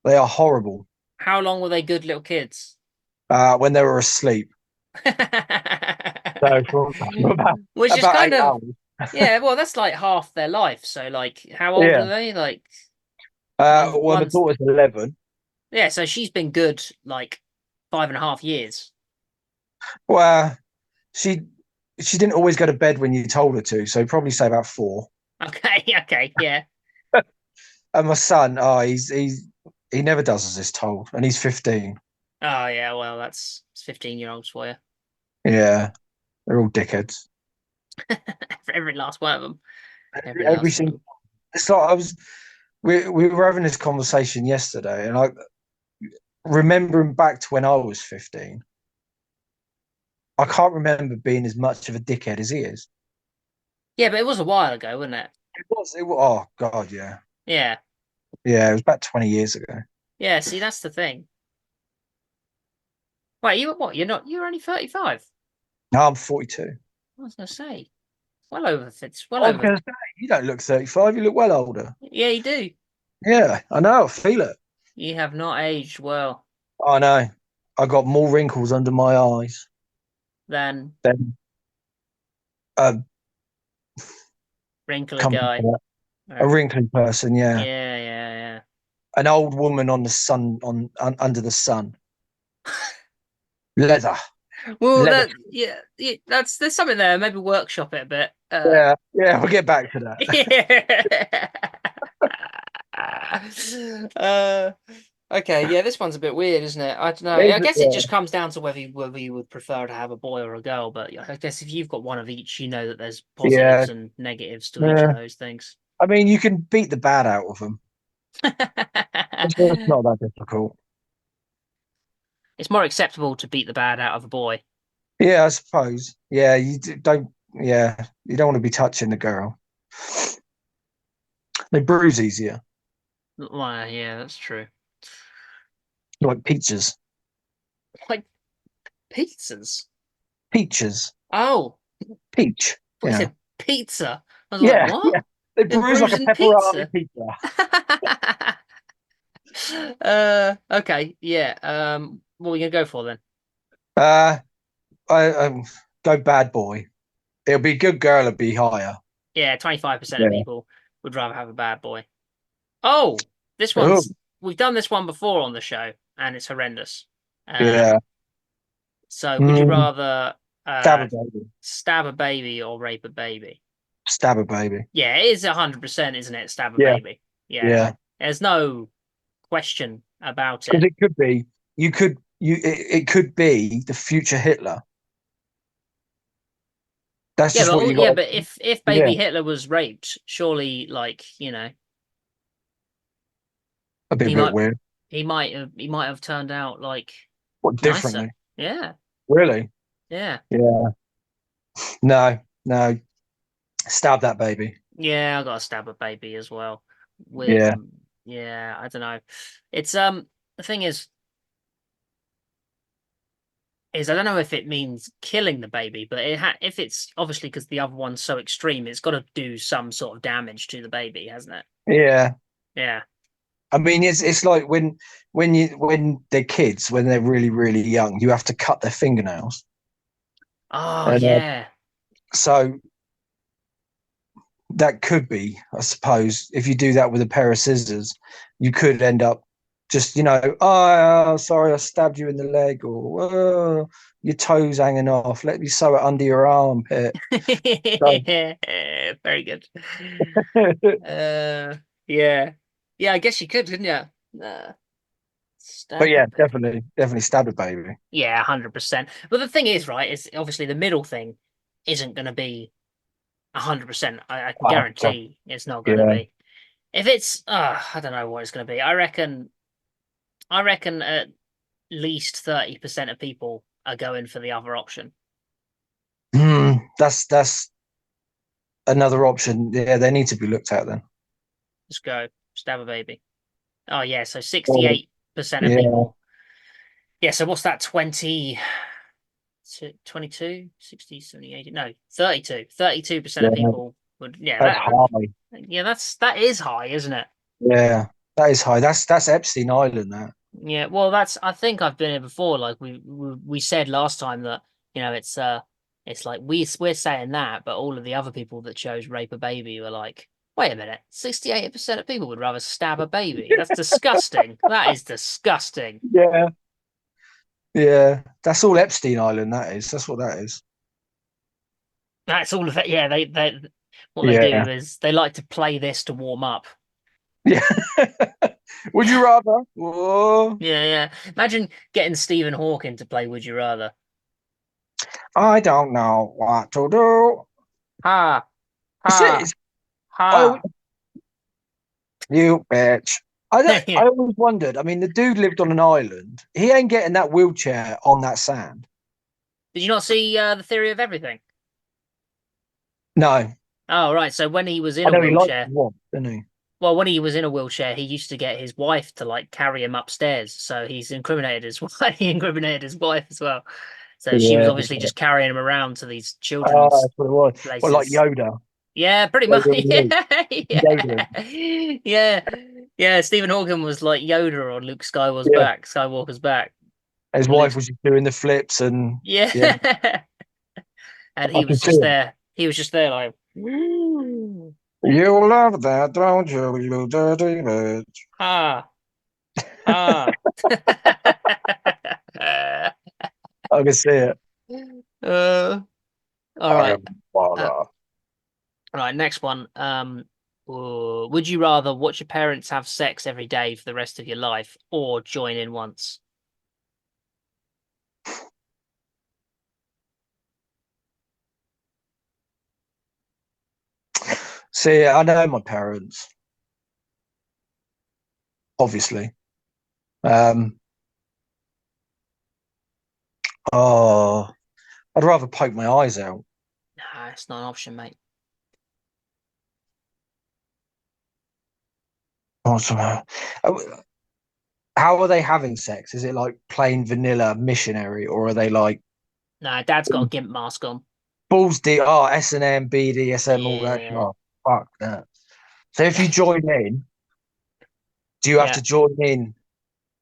They are horrible. How long were they good little kids? When they were asleep. So for Which is about kind eight of, hours. yeah, well, that's like half their life. So, like, how old are Yeah. they? Like, Well, my one's, daughter's 11. yeah, so she's been good like 5.5 years. Well, she she didn't always go to bed when you told her to, so probably say about 4. Okay, okay, yeah. And my son, he never does as he's told, and he's 15. Oh, yeah, well, that's 15-year-olds for you. Yeah, they're all dickheads. Every last one of them. Every Every last one of single. them. It's like we were having this conversation yesterday, and I remembering back to when I was 15. I can't remember being as much of a dickhead as he is. Yeah, but it was a while ago, wasn't it? It was. Oh God, yeah, Yeah. yeah. It was about 20 years ago. Yeah, see, that's the thing. Wait, you what? You're only 35. Now I'm 42. I was gonna say. Well over it's well I was over. going to say, you don't look 35. You look well older. Yeah, you do. Yeah, I know. I feel it. You have not aged well I know. I got more wrinkles under my eyes than than a wrinkly company guy. for that. A Or- wrinkly person. Yeah, yeah, yeah, yeah. an old woman on the sun under the sun. Leather, Well, leather. yeah, that's there's something there. Maybe workshop it a bit. Yeah, yeah. We'll get back to that. Yeah. uh, okay, yeah, this one's a bit weird, isn't it? I don't know. I guess it Yeah, just comes down to whether you would prefer to have a boy or a girl. But yeah, I guess if you've got one of each, you know that there's yeah. positives and negatives to each of Yeah. those things. I mean, you can beat the bad out of them. It's not that difficult. It's more acceptable to beat the bad out of a boy. Yeah, I suppose. Yeah, don't. Yeah, you don't want to be touching the girl. They bruise easier, Well, yeah, that's true. like peaches. Like pizzas. Peaches. Oh, Peach. Thought you Yeah. said pizza. I was like, Yeah. what? Yeah. They They're bruise like a bruising pepperoni pizza. pizza. Okay, yeah. What are we gonna go for then? Uh, I go bad boy. It'll be good girl. It'll be higher. Yeah, 25% of Yeah. people would rather have a bad boy. Oh, this Oh, one's we've done this one before on the show, and it's horrendous. yeah. So would you Mm, rather stab a uh baby. stab a baby or rape a baby? Stab a baby. Yeah, it is 100%, isn't it? Stab a Yeah. baby. Yeah. Yeah. There's no question about Because it. it could be. It could be the future Hitler. That's Yeah, just but what you yeah, got. but if Yeah. baby Hitler was raped, surely like, That'd be a he bit might weird. he might have turned out like What nicer. differently? Yeah. Really? Yeah. Yeah. No. No. Stab that baby. Yeah, I got to stab a baby as well. With Yeah. yeah, I don't know. It's the thing is I don't know if it means killing the baby, but if it's obviously because the other one's so extreme, it's got to do some sort of damage to the baby, hasn't it? Yeah. Yeah. I mean, it's like when they're kids, when they're really really young, you have to cut their fingernails, Oh and yeah. so that could be, I suppose, if you do that with a pair of scissors, you could end up just, oh, sorry, I stabbed you in the leg, or oh, your toes hanging off. Let me sew it under your armpit. So, Very good. Uh, yeah, yeah. I guess you could, couldn't you? but Stab a yeah, baby. definitely stab a baby. Yeah, 100%. But the thing is, right, is obviously the middle thing isn't going to be 100%. I can Oh, God, guarantee it's not going to yeah. be. If it's, I don't know what it's going to be. I reckon at least 30% of people are going for the other option. That's another option. Yeah, they need to be looked at then. Let's go. Stab a baby. Oh, yeah. So Oh, 68% of yeah, people. Yeah. So what's that? 22, 60, 70, 80? No, 32. 32% of yeah, people would, yeah, that's high. yeah, that is high, isn't it? Yeah, that is high. That's Epstein Island. That. Yeah, well, I think I've been here before. Like we said last time that it's like we're saying that, but all of the other people that chose rape a baby were like, wait a minute, 68% of people would rather stab a baby. That's disgusting. That is disgusting. Yeah, yeah. That's all Epstein Island. That is. That's what that is. That's all of it. Yeah, they what they Yeah. do is they like to play this to warm up. Yeah. Would you rather? Whoa. Yeah, yeah. Imagine getting Stephen Hawking to play Would You Rather. I don't know what to do. Ha It's it. ha Oh, ha. you bitch. I don't. Yeah. I always wondered. I mean, the dude lived on an island. He ain't getting that wheelchair on that sand. Did you not see The Theory of Everything? No, Oh, right. So when he was in I a know he likes to wheelchair, walk, doesn't he? well, when he was in a wheelchair, he used to get his wife to like carry him upstairs. So he's incriminated his wife. He incriminated his wife as well. So she was Yeah. obviously just carrying him around to these Oh, children's that's what it was. Well, like places. Yoda. Yeah, pretty much. Yoda and Luke. Yeah, Yoda. yeah, yeah, yeah. Stephen Hawking was like Yoda on Luke Yeah. Skywalker's back. His And wife Luke's, was just doing the flips and yeah, yeah. And I he can was see just it. there. He was just there like, "Woo, You love that, don't you, you dirty bitch? ha, ha. I can see it. Uh, all I right. am Uh, father. all right. Next one. Would you rather watch your parents have sex every day for the rest of your life, or join in once? See, I know my parents, obviously. Um, oh, I'd rather poke my eyes out. Nah, it's not an option, mate. What's the matter? How are they having sex? Is it like plain vanilla missionary, or are they like, Nah, Dad's got a gimp mask on. balls deep. Oh, S&M, BDSM, all that. Yeah. Oh, fuck that. So if you join in, do you have Yeah. to join in?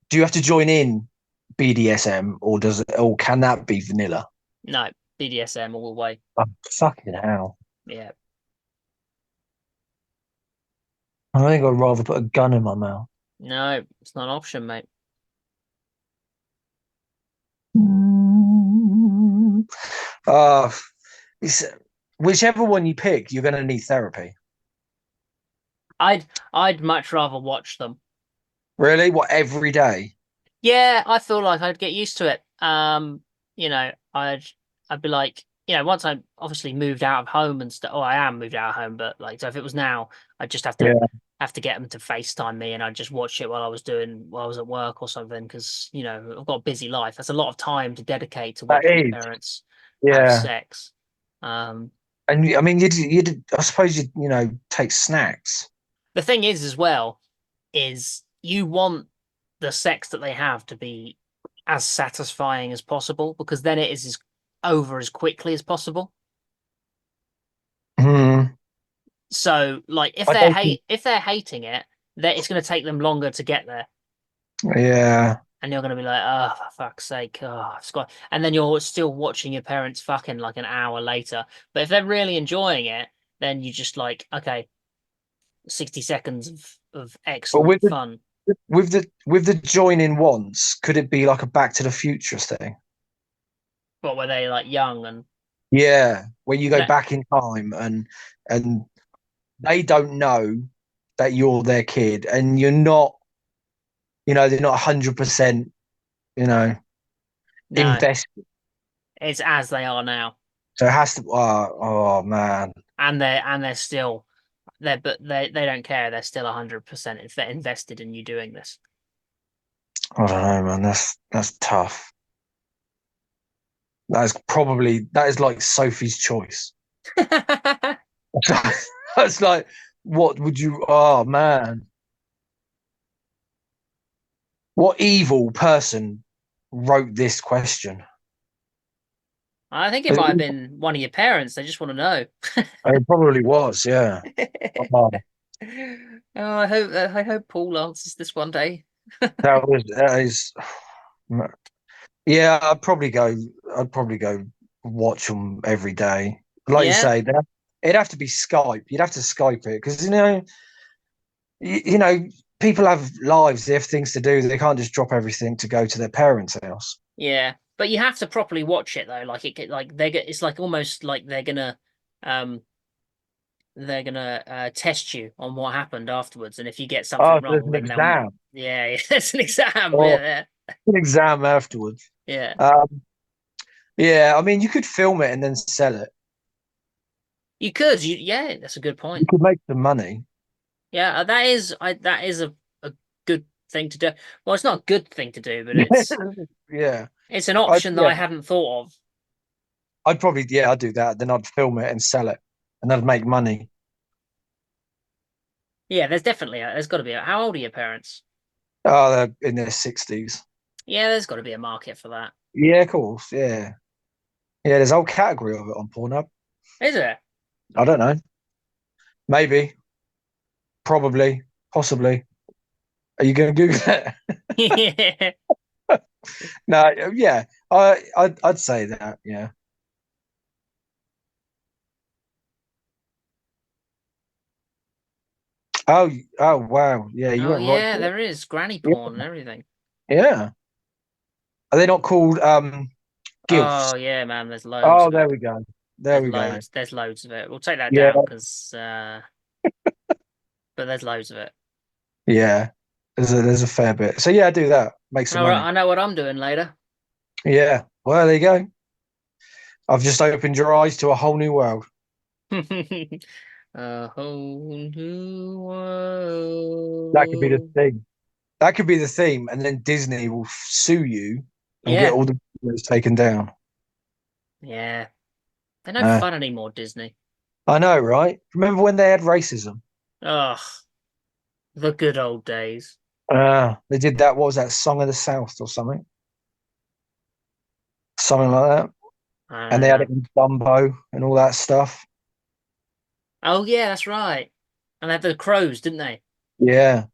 Do you have to join in BDSM, or can that be vanilla? No, BDSM all the way. Oh, fucking hell. Yeah. I think I'd rather put a gun in my mouth. No, it's not an option, mate. Mm. Uh, it's, whichever one you pick, you're going to need therapy. I'd much rather watch them. Really? What, every day? Yeah, I feel like I'd get used to it. You know, I'd be like, once I obviously moved out of home and stuff. Oh, I am moved out of home, but like, so if it was now, I'd just Yeah, have to get them to FaceTime me, and I'd just watch it while I was at work or something. Because I've got a busy life. That's a lot of time to dedicate to that watching your is. parents have Yeah. sex. Um, And I mean, I suppose take snacks. the thing is, as well, is you want the sex that they have to be as satisfying as possible because then it is over as quickly as possible. Hmm. So, like, I don't think, if they're hating it, that it's going to take them longer to get there, yeah. and you're going to be like, oh, for fuck's sake, oh, it's got, and then you're still watching your parents fucking like an hour later. But if they're really enjoying it, then you just like, okay, 60 seconds of But excellent fun. with the join in once, could it be like a Back to the Future thing? But were they like young and Yeah, where you go no, back in time and they don't know that you're their kid, and you're not, they're not 100%, you know, no, invested. it's as they are now. So it has to. Oh man, And they're still but they don't care. They're still 100% invested in you doing this. I don't know, man. That's tough. That is like Sophie's Choice. That's like, what would you? Oh man, what evil person wrote this question? I think it might have It, been one of your parents. They just want to know. it probably was, yeah. Oh, Oh, I hope Paul answers this one day. that is. Yeah, I'd probably go watch them every day. Like you Yeah, say, it'd have to be Skype. You'd have to Skype it because you know, people have lives. They have things to do. They can't just drop everything to go to their parents' house. yeah. But you have to properly watch it though. Like it's like almost like um they're gonna test you on what happened afterwards, and if you get Oh, something so there's wrong, an then they'll exam yeah, it's an exam. or Yeah, an exam afterwards. yeah. Um, yeah, I mean, you could film it and then sell it. You could, yeah, that's a good You point. could make some money. Yeah, that is a good thing to do. Well, it's not a good thing to do, but Yeah, it's an option that yeah, I hadn't thought of. I'd probably I'd do that. Then I'd film it and sell it, and I'd make money. Yeah, there's got to be how old are your parents? Oh, they're in their 60s. Yeah, there's got to be a market for that. Yeah, of course. Yeah. Yeah, there's a whole category of it on Pornhub. Is it? I don't know. Maybe, probably, possibly. Are you going to Google it? Yeah. No, yeah. I'd say that. Yeah. Oh, oh, wow. Yeah, you Oh went right yeah, to it. there is granny Yeah. porn and everything. Yeah. Are they not called gilfs? Oh yeah, man, there's loads Oh, of there it. we go. There we go. There's loads of it. We'll take that Yeah, down because but there's loads of it. yeah. There's a fair bit. So yeah, do that. Make some All right, money. I know what I'm doing later. Yeah. Well, there you go. I've just opened your eyes to a whole new world. A whole new That could be the world. thing. That could be the theme, and then Disney will sue you and get Yeah, all the videos taken down. yeah. They're no Uh, fun anymore, Disney. I know, right? Remember when they had racism? Ugh, the good old days. They did that. What was that? Song of the South or something? Something like that. and they had Uh, it in Dumbo and all that stuff. oh yeah, that's right. And they had the crows, didn't they? Yeah,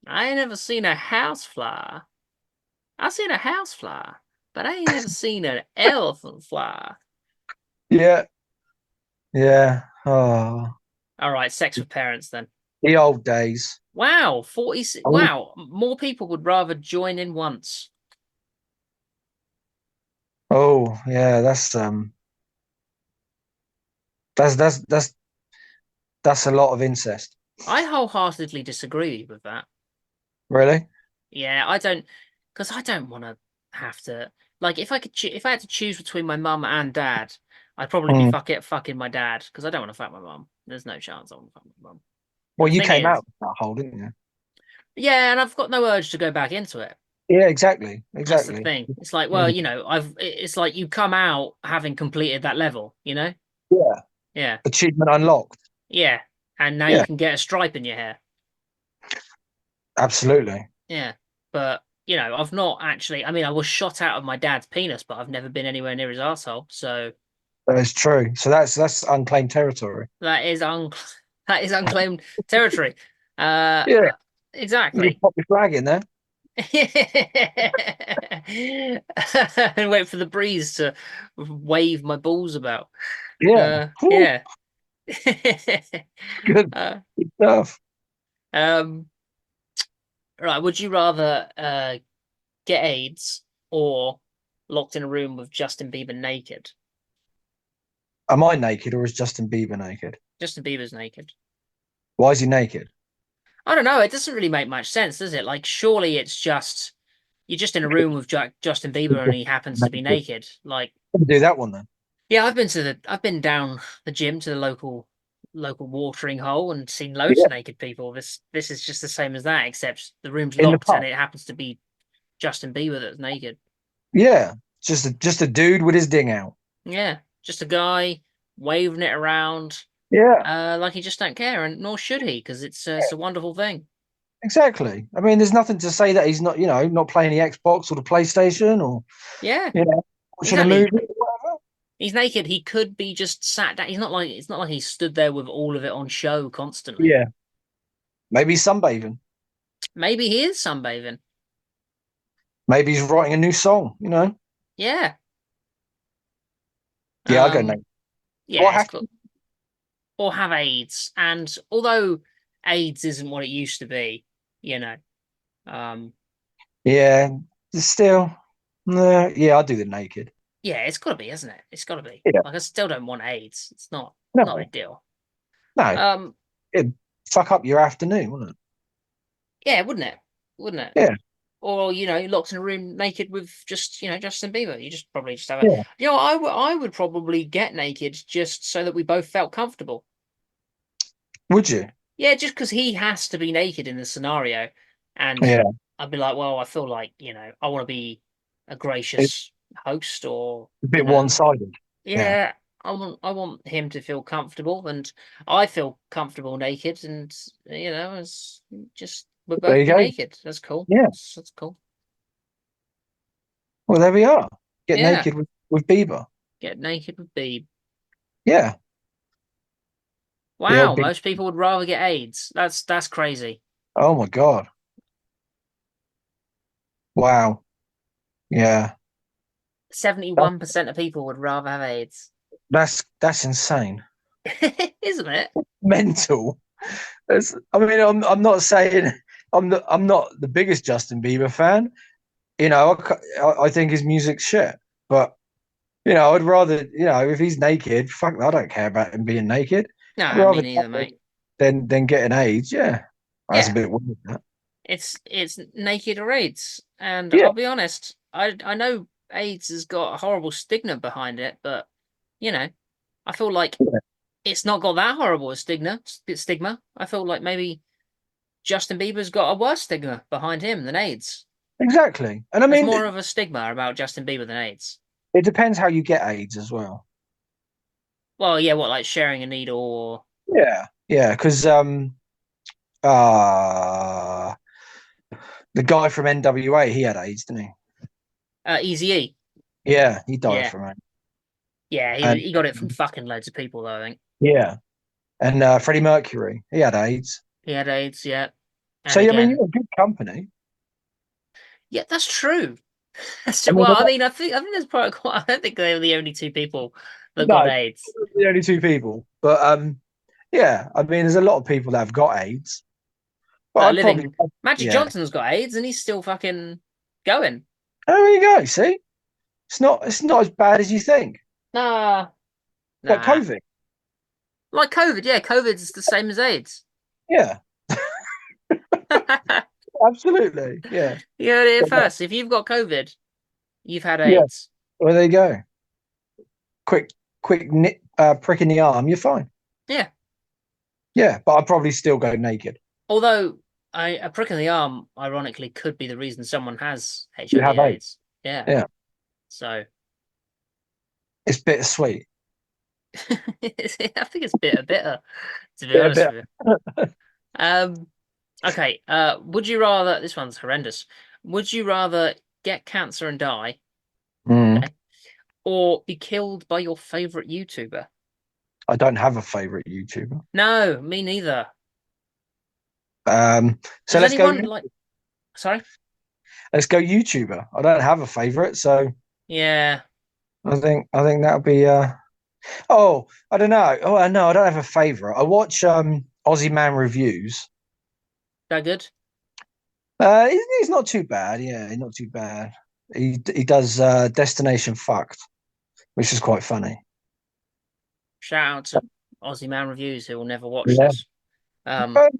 I ain't never seen a housefly. I seen a housefly, but I ain't never seen an elephant fly. yeah, yeah. Oh, All right, sex with parents then. the old days. Wow, 40. Oh, Wow, more people would rather join in once. oh, yeah. That's that's that's that's a lot of incest. I wholeheartedly disagree with that. Really? Yeah, I don't, because I don't want to have to. Like, if I could, if I had to choose between my mum and dad, I'd probably be Mm. fucking my dad because I don't want to fuck my mum. There's no chance I want to fuck my mum. And Well, the you thing came out is, of that hole, didn't you? yeah, and I've got no urge to go back into it. Yeah, exactly, That's the exactly. thing. It's like, well, Mm. it's like you come out having completed that level, you know? Yeah, Yeah, achievement unlocked. yeah. And now you Yeah, can get a stripe in your hair. absolutely. Yeah, but I've not actually. I mean, I was shot out of my dad's penis, but I've never been anywhere near his asshole. So That is true. So that's unclaimed territory. that is that is unclaimed territory. Uh, Yeah, you can exactly. pop your flag in there. And wait for the breeze to wave my balls about. Yeah, Whew, Yeah. good, uh, good stuff. um. Right. Would you rather get AIDS or locked in a room with Justin Bieber naked? Am I naked or is Justin Bieber naked? Justin Bieber's naked. Why is he naked? I don't know. It doesn't really make much sense, does it? Like, surely it's just you're just in a room with Justin Bieber and he happens to be Naked. naked. Like, Do that one then. yeah, I've been down the gym to the local watering hole and seen loads Yeah, of naked people. This is just the same as that, except the room's in the locked and pub. it happens to be Justin Bieber that's naked. Yeah, just a dude with his ding out. Yeah, just a guy waving it around, Yeah, like he just don't care, and nor should he, because it's a wonderful thing. exactly. I mean, there's nothing to say that he's not, not playing the Xbox or the PlayStation or Yeah, watching a movie exactly. or whatever. He's naked. He could be just sat down. It's not like he stood there with all of it on show constantly. Yeah, maybe he's sunbathing. Maybe he is sunbathing. Maybe he's writing a new song. Yeah. Yeah, I go no. Do I Yeah, it's have cool. to? Or have AIDS. And although AIDS isn't what it used to be, you know, um, Yeah, still. No, yeah, I'll do the naked. yeah, it's gotta be, isn't it? It's gotta be. Yeah, Like I still don't want AIDS. It's not no, ideal. no. Um, It'd fuck up your afternoon, wouldn't it? yeah, wouldn't it? Wouldn't it? Yeah, Or locked in a room naked with just Justin Bieber. You just probably just have a yeah. I would probably get naked just so that we both felt comfortable. Would you? Yeah, just because he has to be naked in the scenario, and Yeah, I'd be like, well, I feel like I want to be a it's gracious host, or a bit one-sided. Yeah. yeah, I want him to feel comfortable, and I feel comfortable naked, and it's just we'll There both you be go. naked. That's cool. Yeah. That's cool. Well, there we are. Get Yeah, naked with Bieber. get naked with Beeb. Yeah. The old Wow, big. most people would rather get AIDS. That's crazy. Oh my God. Wow. Yeah. 71% of people would rather have AIDS. That's insane. Isn't it? Mental. I mean, I'm not saying I'm not the biggest Justin Bieber fan. I think his music's shit. But I'd rather if he's naked, fuck, I don't care about him being naked. I'd No, me rather neither, mate. than getting AIDS. Yeah, that's a Yeah, bit weird. That. it's naked or AIDS, and Yeah, I'll be honest. I know AIDS has got a horrible stigma behind it, but you know, I feel like yeah, it's not got that horrible a stigma. I feel like maybe Justin Bieber's got a worse stigma behind him than AIDS. exactly. And I There's mean, more of a stigma about Justin Bieber than AIDS. it depends how you get AIDS as well. Well, yeah, what like sharing a needle or Yeah, yeah, because uh the guy from NWA, he had AIDS, didn't he? Easy E. Yeah, he died Yeah, from it. Yeah, And he got it from fucking loads of people though, I think. yeah, and Freddie Mercury, he had AIDS. He had AIDS, yeah. So And I mean, again, you're a good company. yeah, that's true. That's I true. mean, Well, I mean, I think there's probably quite. I don't think they were the only two people that got no, AIDS. the only two people, but yeah, I mean, there's a lot of people that have got AIDS. But That are I'd probably, living. Magic yeah. Johnson's got AIDS, and he's still fucking going. There you go. See, it's not as bad as you think. Nah, Like nah. COVID. Like COVID, yeah, COVID's the same as AIDS. Yeah, absolutely. Yeah, You heard it here But first. If you've got COVID, you've had yeah. AIDS. Well, there you go. Quick, prick in the arm. You're fine. Yeah. Yeah, but I'd probably still go naked. Although a prick in the arm, ironically, could be the reason someone has You have AIDS. HIV/AIDS. Yeah. Yeah, So it's bittersweet. I think it's bitter, to be Yeah, honest bit. with you. Um, okay. Would you rather? This one's horrendous. Would you rather get cancer and die, Mm. okay, or be killed by your favorite YouTuber? I don't have a favorite YouTuber. No, me neither. So Does anyone like? Sorry. let's go YouTuber. I don't have a favorite, so Yeah. I think that'll be. Oh, I don't know. Oh, no, I don't have a favorite. I watch Aussie Man reviews. That good? He's not too bad. Yeah, he's not too bad. He does Destination Fucked, which is quite funny. Shout out to Aussie Man Reviews who will never watch Yeah. this. Um, But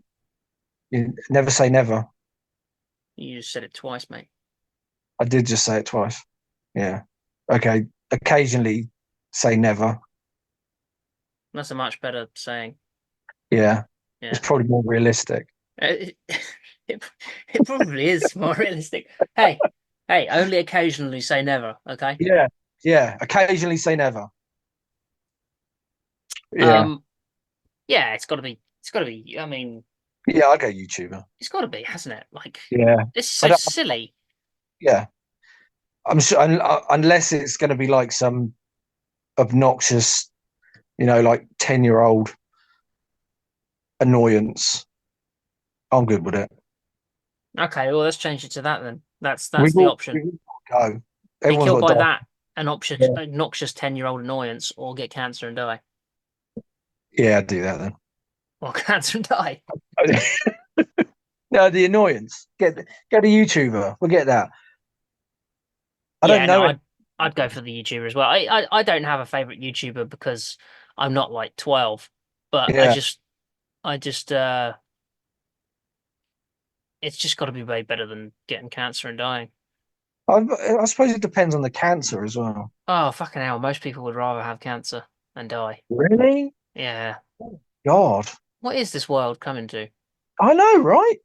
you never say never. you just said it twice, mate. I did just say it twice. Yeah. Okay. Occasionally say never. That's a much better saying. Yeah. Yeah. It's probably more realistic. It, it, it probably is more realistic. Hey, hey, only occasionally say never, okay? Yeah. Yeah. Occasionally say never. Yeah. Um, yeah, it's gotta be, I mean, Yeah. I'll go YouTuber. it's gotta be, hasn't it? Like, Yeah. this is I so don't, silly. yeah. I'm sure unless it's going to be like some obnoxious, like 10-year-old annoyance, I'm good with it. Okay, well, let's change it to that then. That's We've the all, option. we've all got to go. Be Everyone's killed got to by die. that, an obnoxious 10-year-old annoyance, or get cancer and die. Yeah, I'd do that then. Or cancer and die. No, the annoyance. Get the YouTuber. We'll get that. I don't Yeah, know no, it. I'd go for the YouTuber as well. I don't have a favorite YouTuber because I'm not like 12, but Yeah, I just it's just got to be way better than getting cancer and dying. I suppose it depends on the cancer as well. Oh, fucking hell, most people would rather have cancer and die. Really? Yeah. God, What is this world coming to? I know, right?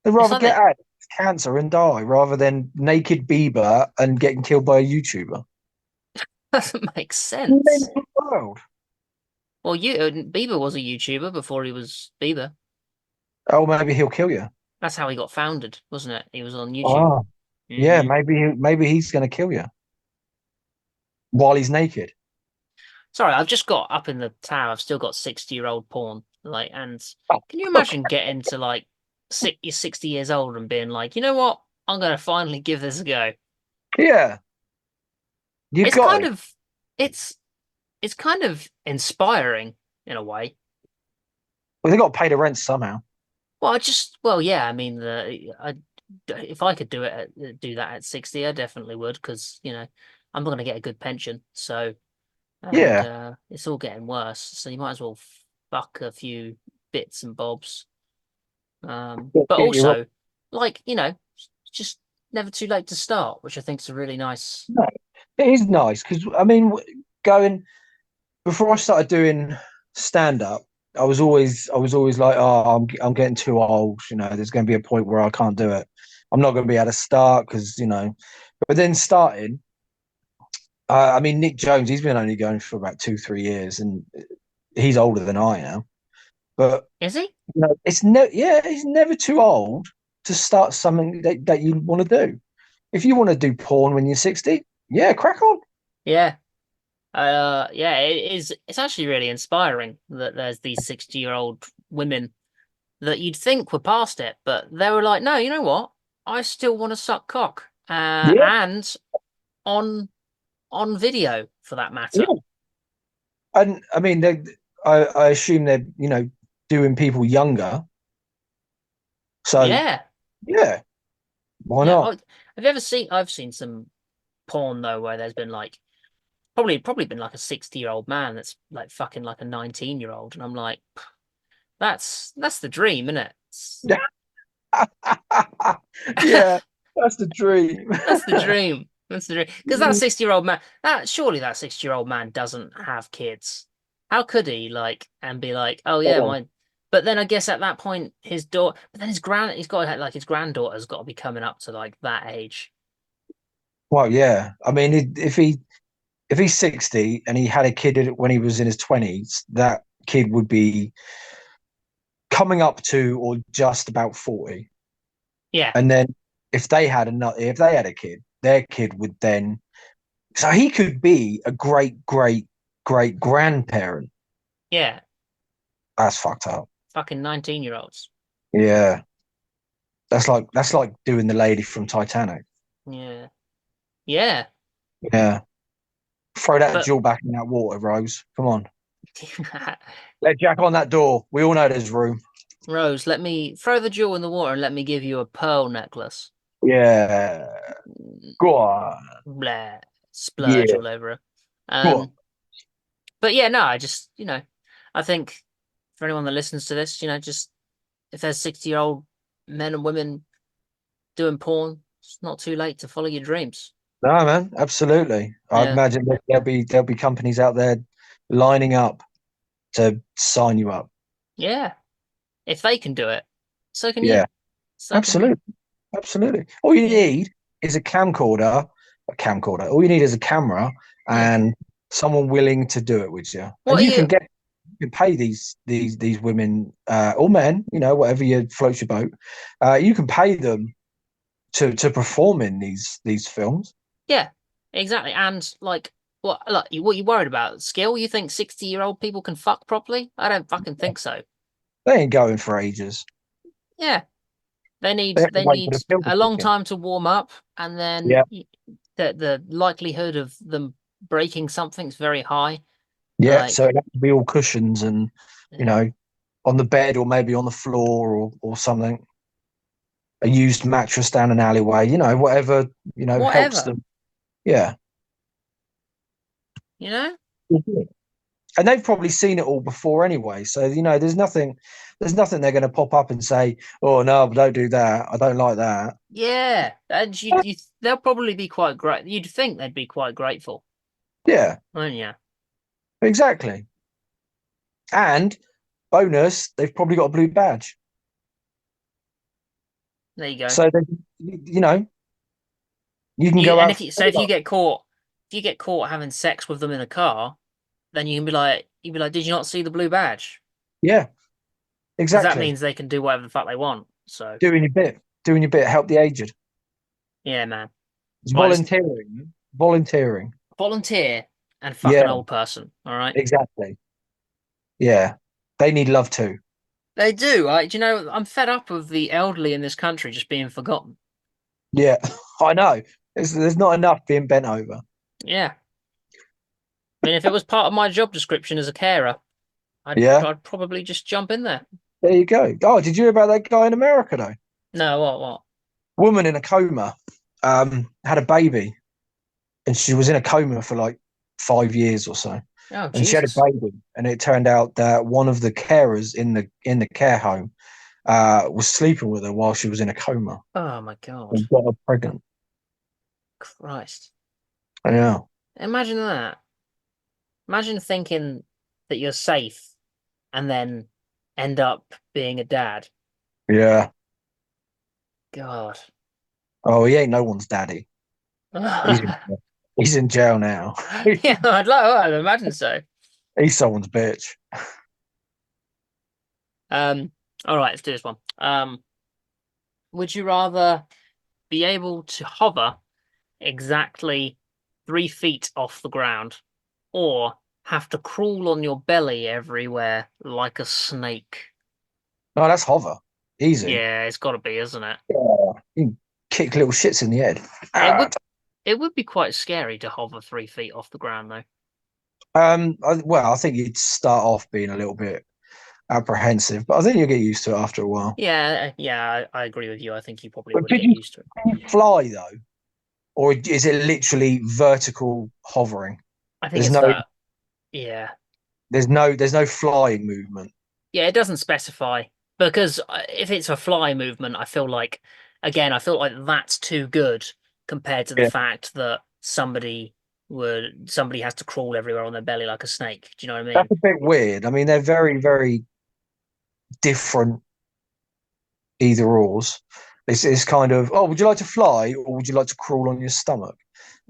They'd It's rather like get that out cancer and die rather than naked Bieber and getting killed by a YouTuber. doesn't make sense. Mental world. Well, Bieber was a YouTuber before he was Bieber. Oh, maybe he'll kill you. That's how he got founded, wasn't it? He was on YouTube. Oh, yeah, Hmm. maybe he's going to kill you while he's naked. Sorry, I've just got up in the tower. I've still got 60-year-old porn. Like, and Oh, can you imagine getting to like you're 60 years old and being like, you know what? I'm gonna finally give this a go. yeah, you It's got kind it. of, it's it's kind of inspiring in a way. Well, they got to pay the rent somehow. Well, yeah. I mean, if I could do that at 60, I definitely would because I'm not gonna get a good pension. So, and Yeah, it's all getting worse. So you might as well fuck a few bits and bobs. But get your also, like, it's just never too late to start, which I think is a really nice. no, it is nice because I mean, going before I started doing stand up, I was always like, oh, I'm getting too old. There's going to be a point where I can't do it. I'm not going to be able to start because. But then starting, I mean, Nick Jones, he's been only going for about 2-3 years, and he's older than I am. But Is he? yeah, he's never too old to start something that you want to do. If you want to do porn when you're 60, yeah, crack on. Yeah. Yeah, it is. It's actually really inspiring that there's these 60-year-old women that you'd think were past it, but they were like, no, you know what? I still want to suck cock, Yeah, and on on video for that matter. yeah. And I mean, I assume they're doing people younger. So Yeah, yeah, why yeah. not? Oh, have you ever seen? I've seen some porn though where there's been like probably been like a 60-year-old man that's like fucking like a 19-year-old, and I'm like, that's the dream, isn't it? Yeah, that's the dream. That's the dream. That's the dream. Because that 60-year-old man, that 60-year-old man doesn't have kids. How could he like and be like, oh yeah, Oh, my. But then I guess at that point, his daughter. But then he's got like his granddaughter's got to be coming up to like that age. well, yeah. I mean, if he's 60 and he had a kid when he was in his 20s, that kid would be coming up to or just about 40. Yeah, And then if they had a kid, their kid would then, so he could be a great grandparent. yeah. That's fucked up. Fucking 19-year-olds. Yeah. That's like doing the lady from Titanic. Yeah, yeah. Yeah. Throw that But jewel back in that water, Rose. Come on. Let Jack on that door. We all know there's room. Rose, let me throw the jewel in the water and let me give you a pearl necklace. Yeah. Mm, Go on. Blah, splurge Yeah. all over her. Go on. But yeah, no, I just, I think for anyone that listens to this, just if there's 60-year-old men and women doing porn, it's not too late to follow your dreams. No, man. Absolutely. I'd Yeah. imagine that there'll be companies out there lining up to sign you up. Yeah. If they can do it, so can you. Yeah. So can you. Absolutely. Absolutely. All you Yeah. need is a camcorder. All you need is a camera Yeah. and someone willing to do it with you. And What are you you can pay these women or men, whatever you floats your boat. You can pay them to perform in these films. Yeah, exactly. And what you worried about? Skill? You think 60-year-old people can fuck properly? I don't fucking think so. They ain't going for ages. Yeah. They They need have to they wait for need the film to a kick long in. time to warm up, and then Yeah. the likelihood of them breaking something's very high. Yeah. So Like, it has to be all cushions and you yeah, know on the bed or maybe on the floor or something. A used mattress down an alleyway, whatever, helps whatever, them. Yeah. you know? And they've probably seen it all before anyway. So, there's nothing they're going to pop up and say, oh, no, don't do that. I don't like that. Yeah, and they'll probably be quite great. You'd think they'd be quite grateful, Yeah, wouldn't you? exactly. And bonus, they've probably got a blue badge. There you go. So, you can You go and out. if you so if you get caught having sex with them in a car, then you'd be like, did you not see the blue badge? Yeah, Because that exactly. means they can do whatever the fuck they want. So Doing your bit. Doing your bit. Help the aged. yeah, man. It's Right, let's volunteering. Volunteering. volunteer and fuck Yeah, an old person. All right. exactly. Yeah. They need love too. They do. Do you know, I'm fed up of the elderly in this country just being forgotten. Yeah, I know. There's not enough being bent over. Yeah. I mean, if it was part of my job description as a carer, Yeah, I'd probably just jump in there. there you go. Oh, did you hear about that guy in America though? No, what? Woman in a coma, had a baby, and she was in a coma for like 5 years or so, Oh, and she had a Jesus. baby, and it turned out that one of the carers in the care home was sleeping with her while she was in a coma Oh my God. and got her pregnant. Christ. I know. Imagine that. Imagine thinking that you're safe and then end up being a dad. Yeah. God. Oh, he ain't no one's daddy. He's in, Yeah, he's in jail now. I'd imagine so. He's someone's bitch. Um, all right, let's do this one. Would you rather be able to hover exactly 3 feet off the ground or have to crawl on your belly everywhere like a snake. No, that's hover. Easy. Yeah, it's got to be, isn't it? Yeah. You kick little shits in the head. It Ah. would it would be quite scary to hover 3 feet off the ground, though. Well, I think you'd start off being a little bit apprehensive, but I think you'll get used to it after a while. Yeah, yeah, I agree with you. I think you probably But would get used to it. can you fly though, or is it literally vertical hovering? I think There's it's no, that. Yeah, there's no flying movement. yeah. It doesn't specify because if it's a fly movement, I feel like that's too good compared to the Yeah, fact that somebody has to crawl everywhere on their belly like a snake. Do you know what I mean? that's a bit weird. I mean, they're very, very different either ors. It's kind of, oh, would you like to fly or would you like to crawl on your stomach?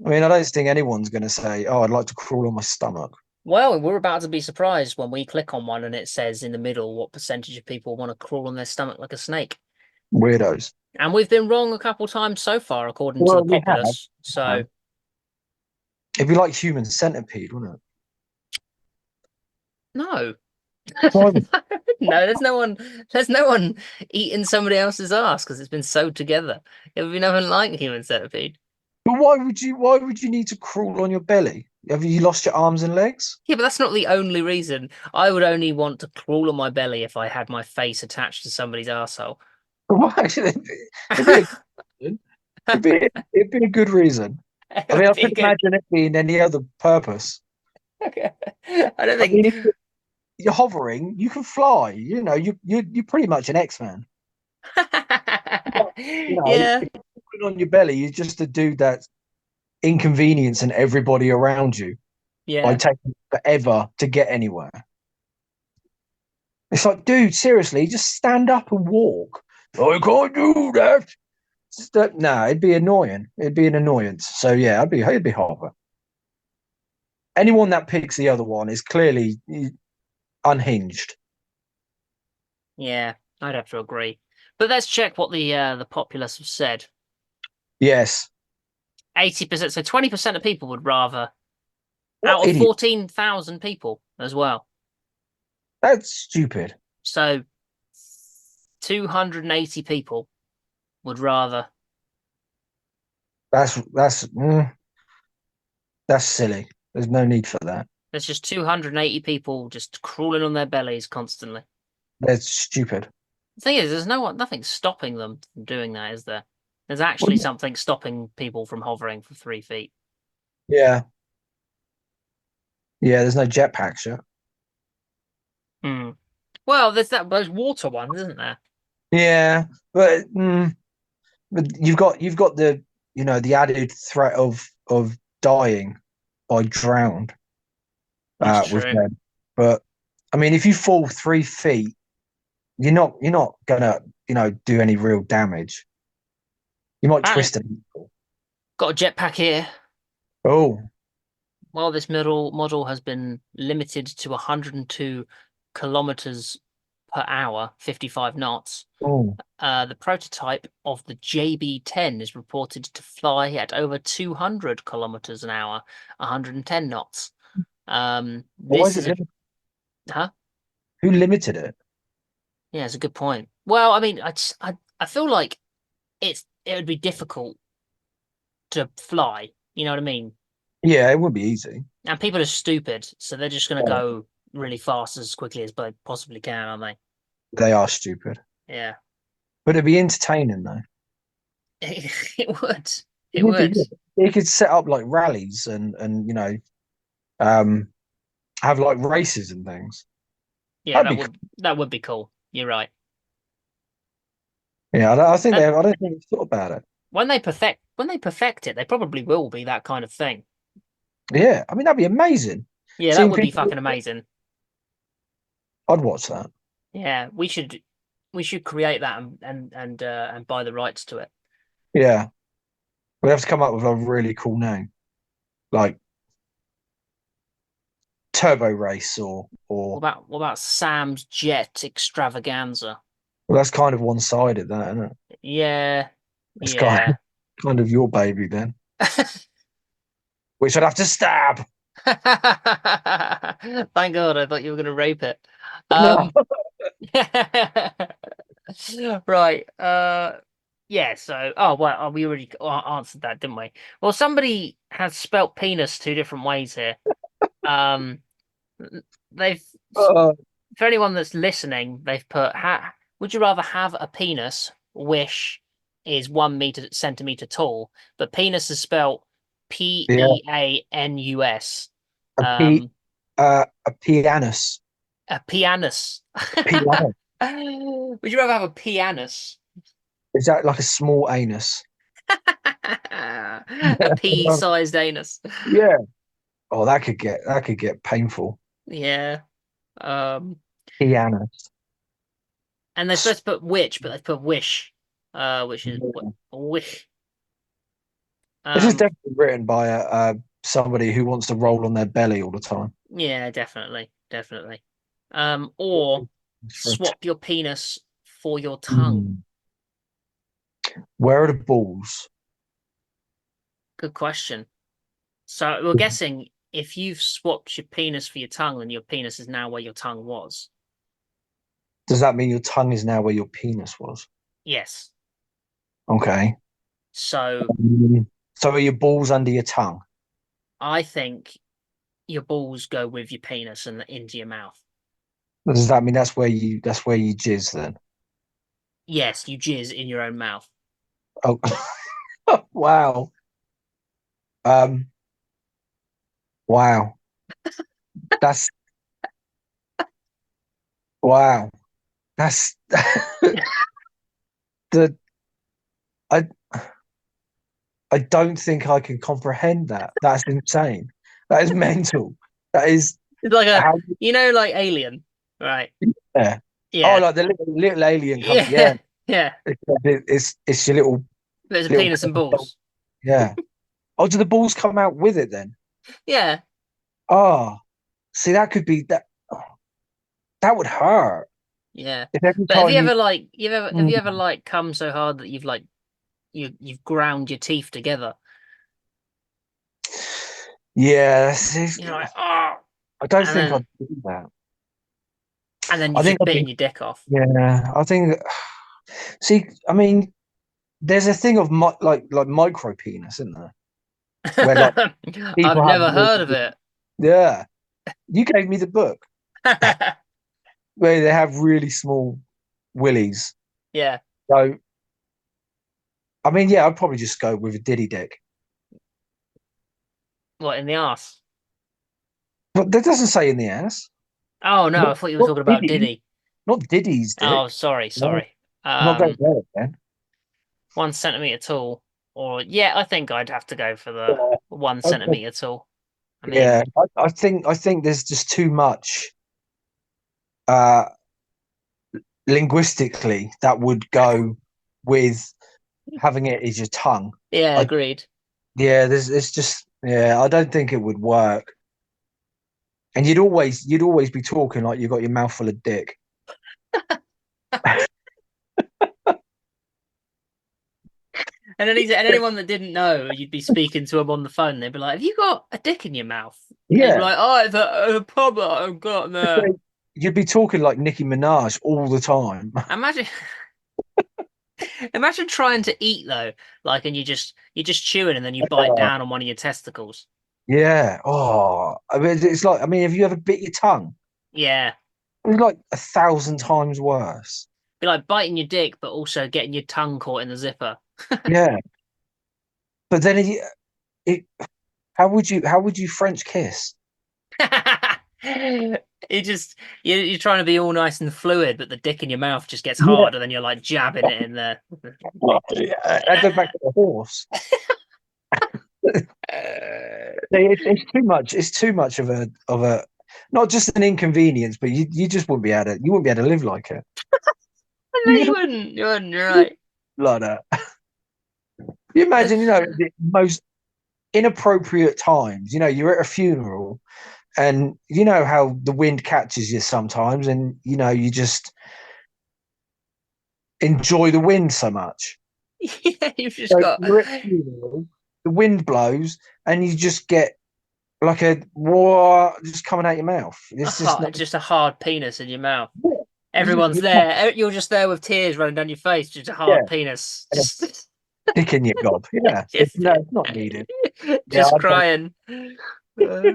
I mean, I don't think anyone's going to say, oh, I'd like to crawl on my stomach. Well, we're about to be surprised when we click on one and it says in the middle what percentage of people want to crawl on their stomach like a snake. Weirdos. And we've been wrong a couple times so far, according to the Well, we have. populace. So It'd be like human centipede, wouldn't it? no. Why No, there's no one eating somebody else's ass because it's been sewed together. It would be nothing like human centipede. But why would you need to crawl on your belly? Have you lost your arms and legs? Yeah, but that's not the only reason. I would only want to crawl on my belly if I had my face attached to somebody's arsehole. Why? It'd be a it'd be a good reason. It I mean, would I be couldn't good. imagine it being any other purpose. I don't I think. mean, if you're hovering, you can fly. You know, you're pretty much an X-Man. You know, Yeah, if you're crawling on your belly, you're just a dude that's inconveniencing everybody around you by yeah. taking forever to get anywhere. It's like, dude, seriously, just stand up and walk. I can't do that. No, it'd be annoying. It'd be an annoyance. So yeah, it'd be horrible. Anyone that picks the other one is clearly unhinged. Yeah, I'd have to agree. But let's check what the populace have said. Yes. 80%, so 20% of people would rather, out What of idiot? 14,000 people as well. That's stupid. So 280 people would rather. That's silly. There's no need for that. There's just 280 people just crawling on their bellies constantly. That's stupid. The thing is, there's nothing stopping them from doing that, is there? There's Well, actually something stopping people from hovering for 3 feet. yeah. Yeah, there's no jetpacks yet. Hmm. Well, there's those water ones, isn't there? Yeah, but you've got the the added threat of dying by drowned That's with true. them. But I mean, if you fall 3 feet, you're not gonna do any real damage. You might Apparently, twist an ankle. got a jetpack here. Oh, While this model has been limited to 102 kilometers per hour, 55 knots, oh, the prototype of the JB-10 is reported to fly at over 200 kilometers an hour, 110 knots. why This is it is a limited? huh? Who limited it? Yeah, it's a good point. Well, I mean, I feel like it would be difficult to fly. You know what I mean? Yeah, it would be easy. And people are stupid, so they're just going to Yeah. go really fast as quickly as they possibly can, aren't they? They are stupid, Yeah, but it'd be entertaining though. it would. It It would be would. good. You could set up like rallies and um, have like races and things. Yeah, That'd be cool. that would be cool. You're right. Yeah, I think And I don't think they've thought about it. when they perfect it, they probably will be that kind of thing. Yeah, I mean that'd be amazing. Yeah, that Seeing would be people, fucking amazing. I'd watch that. Yeah, we should create that and buy the rights to it. Yeah, we have to come up with a really cool name, like Turbo Race or What about Sam's Jet Extravaganza? well, that's kind of one-sided, that isn't it? Yeah, It's kind yeah. kind of your baby then, which I'd have to stab. Thank God, I thought you were going to rape it. No. Um, right. Yeah. So, oh well, we already answered that, didn't we? Well, somebody has spelt penis two different ways here. Um, they've Uh, for anyone that's listening, they've put, would you rather have a penis, which is 1 centimeter tall, but penis is spelled yeah, Peanus. a p Um, a pianus. a pianus. Piano. Would you rather have a pianus? Is that like a small anus? A pea-sized anus. Yeah. Oh, that could get painful. Yeah. Um, Pianus. and they're supposed to put which, but they've put wish, which is Yeah. wish. This is Um, definitely written by somebody who wants to roll on their belly all the time. Yeah, definitely, definitely. Or For a swap your penis for your tongue. Hmm. Where are the balls? Good question. So we're guessing if you've swapped your penis for your tongue, then your penis is now where your tongue was. Does that mean your tongue is now where your penis was? Yes. Okay. So So are your balls under your tongue? I think your balls go with your penis and into your mouth. Does that mean that's where you jizz then? Yes, you jizz in your own mouth. Oh, wow. Um, wow. That's wow. That's the I I don't think I can comprehend that. That's insane. That is mental. That is It's like how like Alien, right? yeah. Oh, Yeah. like the little alien come. Yeah, Yeah. Yeah. it's your There's a little penis and balls. yeah. Oh, do the balls come out with it then? Yeah. Oh, see, that could be that. That would hurt Yeah. if every But have you time you. ever like have Mm, you ever like come so hard that you've like you've ground your teeth together? yeah, You're like, oh, I don't and think I'd then do that. you've I think just I'd bitten be. your dick off. Yeah, I think. See, I mean, there's a thing of like micro penis, isn't there? Where like I've people have. never heard of it. Yeah, you gave me the book where they have really small willies. Yeah. So, I mean, yeah, I'd probably just go with a diddy dick. What, in the ass? But that doesn't say in the ass. Oh no, I thought you were Not talking about Diddy. Diddy. Not Diddy's Oh, dick. sorry, No, sorry. I'm not going there again. 1 centimeter tall, or yeah, I think I'd have to go for the Yeah, one okay. centimeter tall. I Yeah, mean, I think there's just too much uh linguistically that would go with having it as your tongue. yeah, I agreed. yeah, there's just yeah, I don't think it would work. And you'd always be talking like you got your mouth full of dick. And anyone that didn't know, you'd be speaking to them on the phone. They'd be like, "Have you got a dick in your mouth?" And you'd be Yeah, like, "Oh, it's a problem I've got there." you'd be talking like Nicki Minaj all the time. Imagine, imagine trying to eat though, like, and you're just chewing, and then you bite down on one of your testicles. Yeah. Oh, I mean, it's like, I mean, have you ever bit your tongue? Yeah, It's like 1,000 times worse. be like biting your dick, but also getting your tongue caught in the zipper. Yeah. But then it how would you French kiss? You just you're trying to be all nice and fluid, but the dick in your mouth just gets Yeah. hard, and then you're like jabbing it in there. I go back to the horse. It's too much. It's too much of a not just an inconvenience, but you just wouldn't be able to you wouldn't be able to live like it. No, You you know, wouldn't. You wouldn't. You're right. like that. You imagine, the most inappropriate times. You're at a funeral, and you know how the wind catches you sometimes, and you just enjoy the wind so much. Yeah, you've just So got. you're at a funeral, the wind blows, and you just get like a what just coming out your mouth. A It's just not. hard, just a hard penis in your mouth. Yeah, Everyone's you there. You're just there with tears running down your face. Just a yeah, hard penis. and a dick in your gob. Yeah, Just, it's not needed. Yeah, just crying. Uh,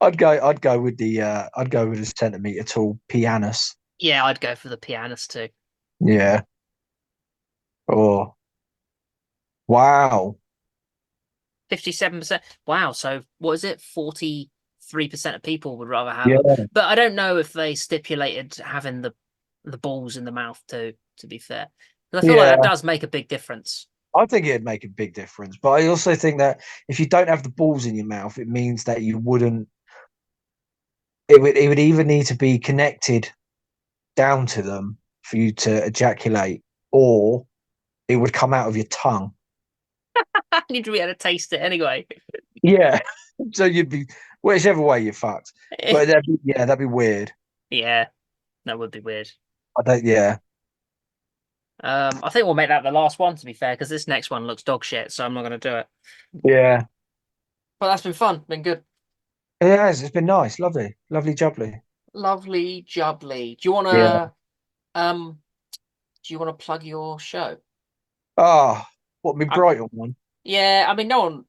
I'd go with a centimeter tall pianist. yeah, I'd go for the pianist too. Yeah. Oh, wow. 57%. Wow. So what is it? 43% of people would rather have them. Yeah, But I don't know if they stipulated having the balls in the mouth too, to be fair. 'Cause I feel like that yeah. does make a big difference. I think it'd make a big difference, but I also think that if you don't have the balls in your mouth, it means that you wouldn't. It would either need to be connected down to them for you to ejaculate, or it would come out of your tongue. I need to be able to taste it anyway. Yeah. So you'd be whichever way you're fucked. But that'd be weird. Yeah, that would be weird. I don't. Yeah. I think we'll make that the last one, to be fair, because this next one looks dog shit, so I'm not going to do it. Yeah. But that's been fun, been good. It has. It's been nice, lovely, lovely, jubbly. Lovely jubbly. Yeah. Um do you want to plug your show? Ah, what me I, Brighton one? yeah, I mean no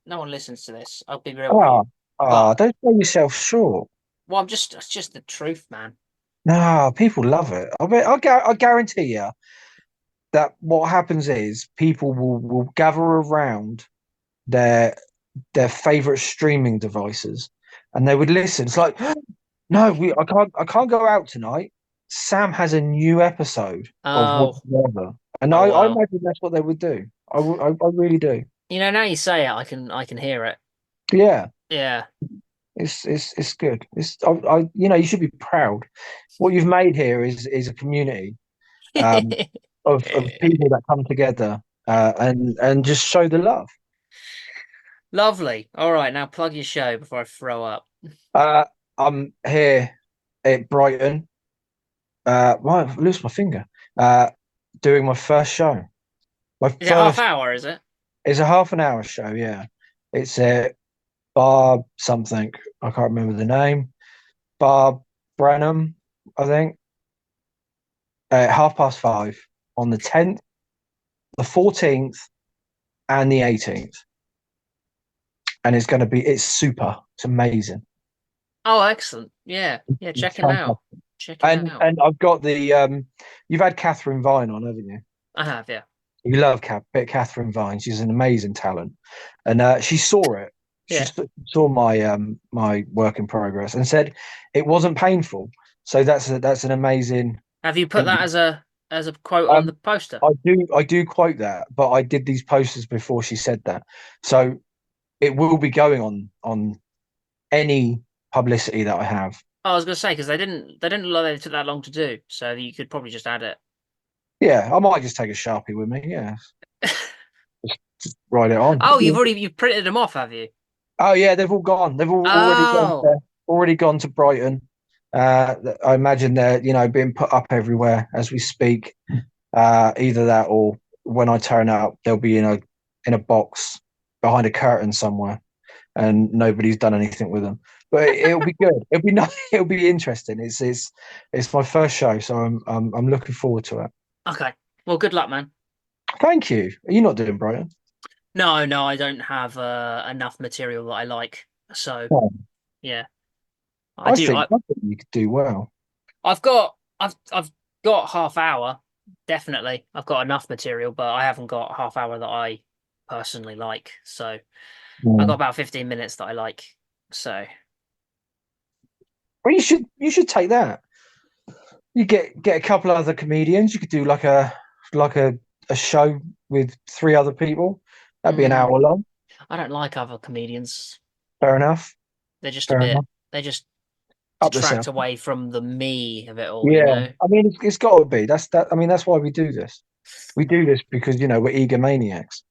one listens to this. I'll be real with Ah, you. But don't sell yourself short. well, it's just the truth, man. No, people love it. I guarantee you that what happens is people will gather around their their favorite streaming devices, and they would listen. It's like, no, I can't go out tonight. Sam has a new episode of Oh, whatever, and oh I wow. imagine that's what they would do. I really do. You know, now you say it, I can hear it. Yeah, Yeah. it's good. You should be proud. What you've made here is a community um, of people that come together and just show the love. Lovely. All right, now plug your show before I throw up. Uh, I'm here at Brighton. Well, I lost my finger. Uh, doing my first show. My Is it half first hour, is it? It's a half an hour show. Yeah, it's a Barb something. I can't remember the name. Barb Branham, I think. 5:30 on the 10th, the 14th, and the 18th, and it's super. It's amazing. Oh, excellent. Yeah. Yeah, It's check him out. fantastic. Check him And out. and I've got the you've had Catherine Vine on, haven't you? I have, yeah. You love Catherine Vine. She's an amazing talent, and she saw it. She Yeah. saw my work in progress and said it wasn't painful. So that's an amazing Have you put thing. that as a quote on the Um, poster? I do quote that, but I did these posters before she said that, so it will be going on any publicity that I have. I was gonna say because they didn't look like they took that long to do, so you could probably just add it. Yeah, I might just take a Sharpie with me. Yeah, just write it on. Oh, you've printed them off, have you? Oh yeah, they've all gone. They've all Oh, already gone to Brighton. I imagine they're being put up everywhere as we speak. Either that or when I turn up, they'll be in a box behind a curtain somewhere, and nobody's done anything with them. But it'll be good. It'll be nice. It'll be interesting. It's my first show, so I'm looking forward to it. okay. Well, good luck, man. Thank you. Are you not doing Brighton? No, no, I don't have enough material that I like. So No. yeah, I I do. think I think you could do well. I've got half hour. Definitely, I've got enough material, but I haven't got half hour that I personally like. So I got Mm. about 15 minutes that I like. So Well, you should take that. You get a couple of other comedians. You could do like a show with three other people. That'd be an mm, hour long. I don't like other comedians. Fair enough. They're just a Fair bit. enough. They just Up the detract south. away from the me of it all. You Yeah. know. I mean, it's got to be. I mean, that's why we do this. We do this because we're egomaniacs.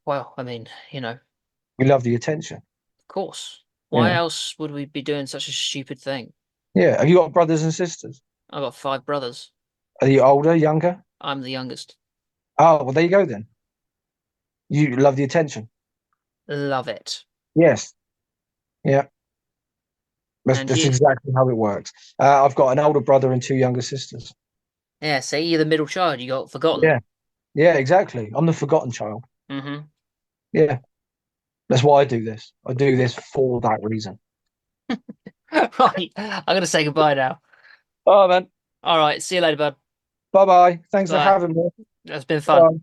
Well, I mean, of We love the attention. course. Why Yeah. else would we be doing such a stupid thing? Yeah. Have you got brothers and sisters? I've got five brothers. Are you older, younger? I'm the youngest. Oh, well, there you go then. You love the attention. Love it. Yes. Yeah. And That's you? exactly how it works. I've got an older brother and two younger sisters. Yeah, see, you're the middle child. You got forgotten. Yeah. Yeah, exactly. I'm the forgotten child. Hmm. Yeah. That's why I do this. I do this for that reason. Right. I'm gonna say goodbye now. Oh, man. All right. See you later, bud. Bye bye. Thanks for Bye. having me. That's been fun. Bye.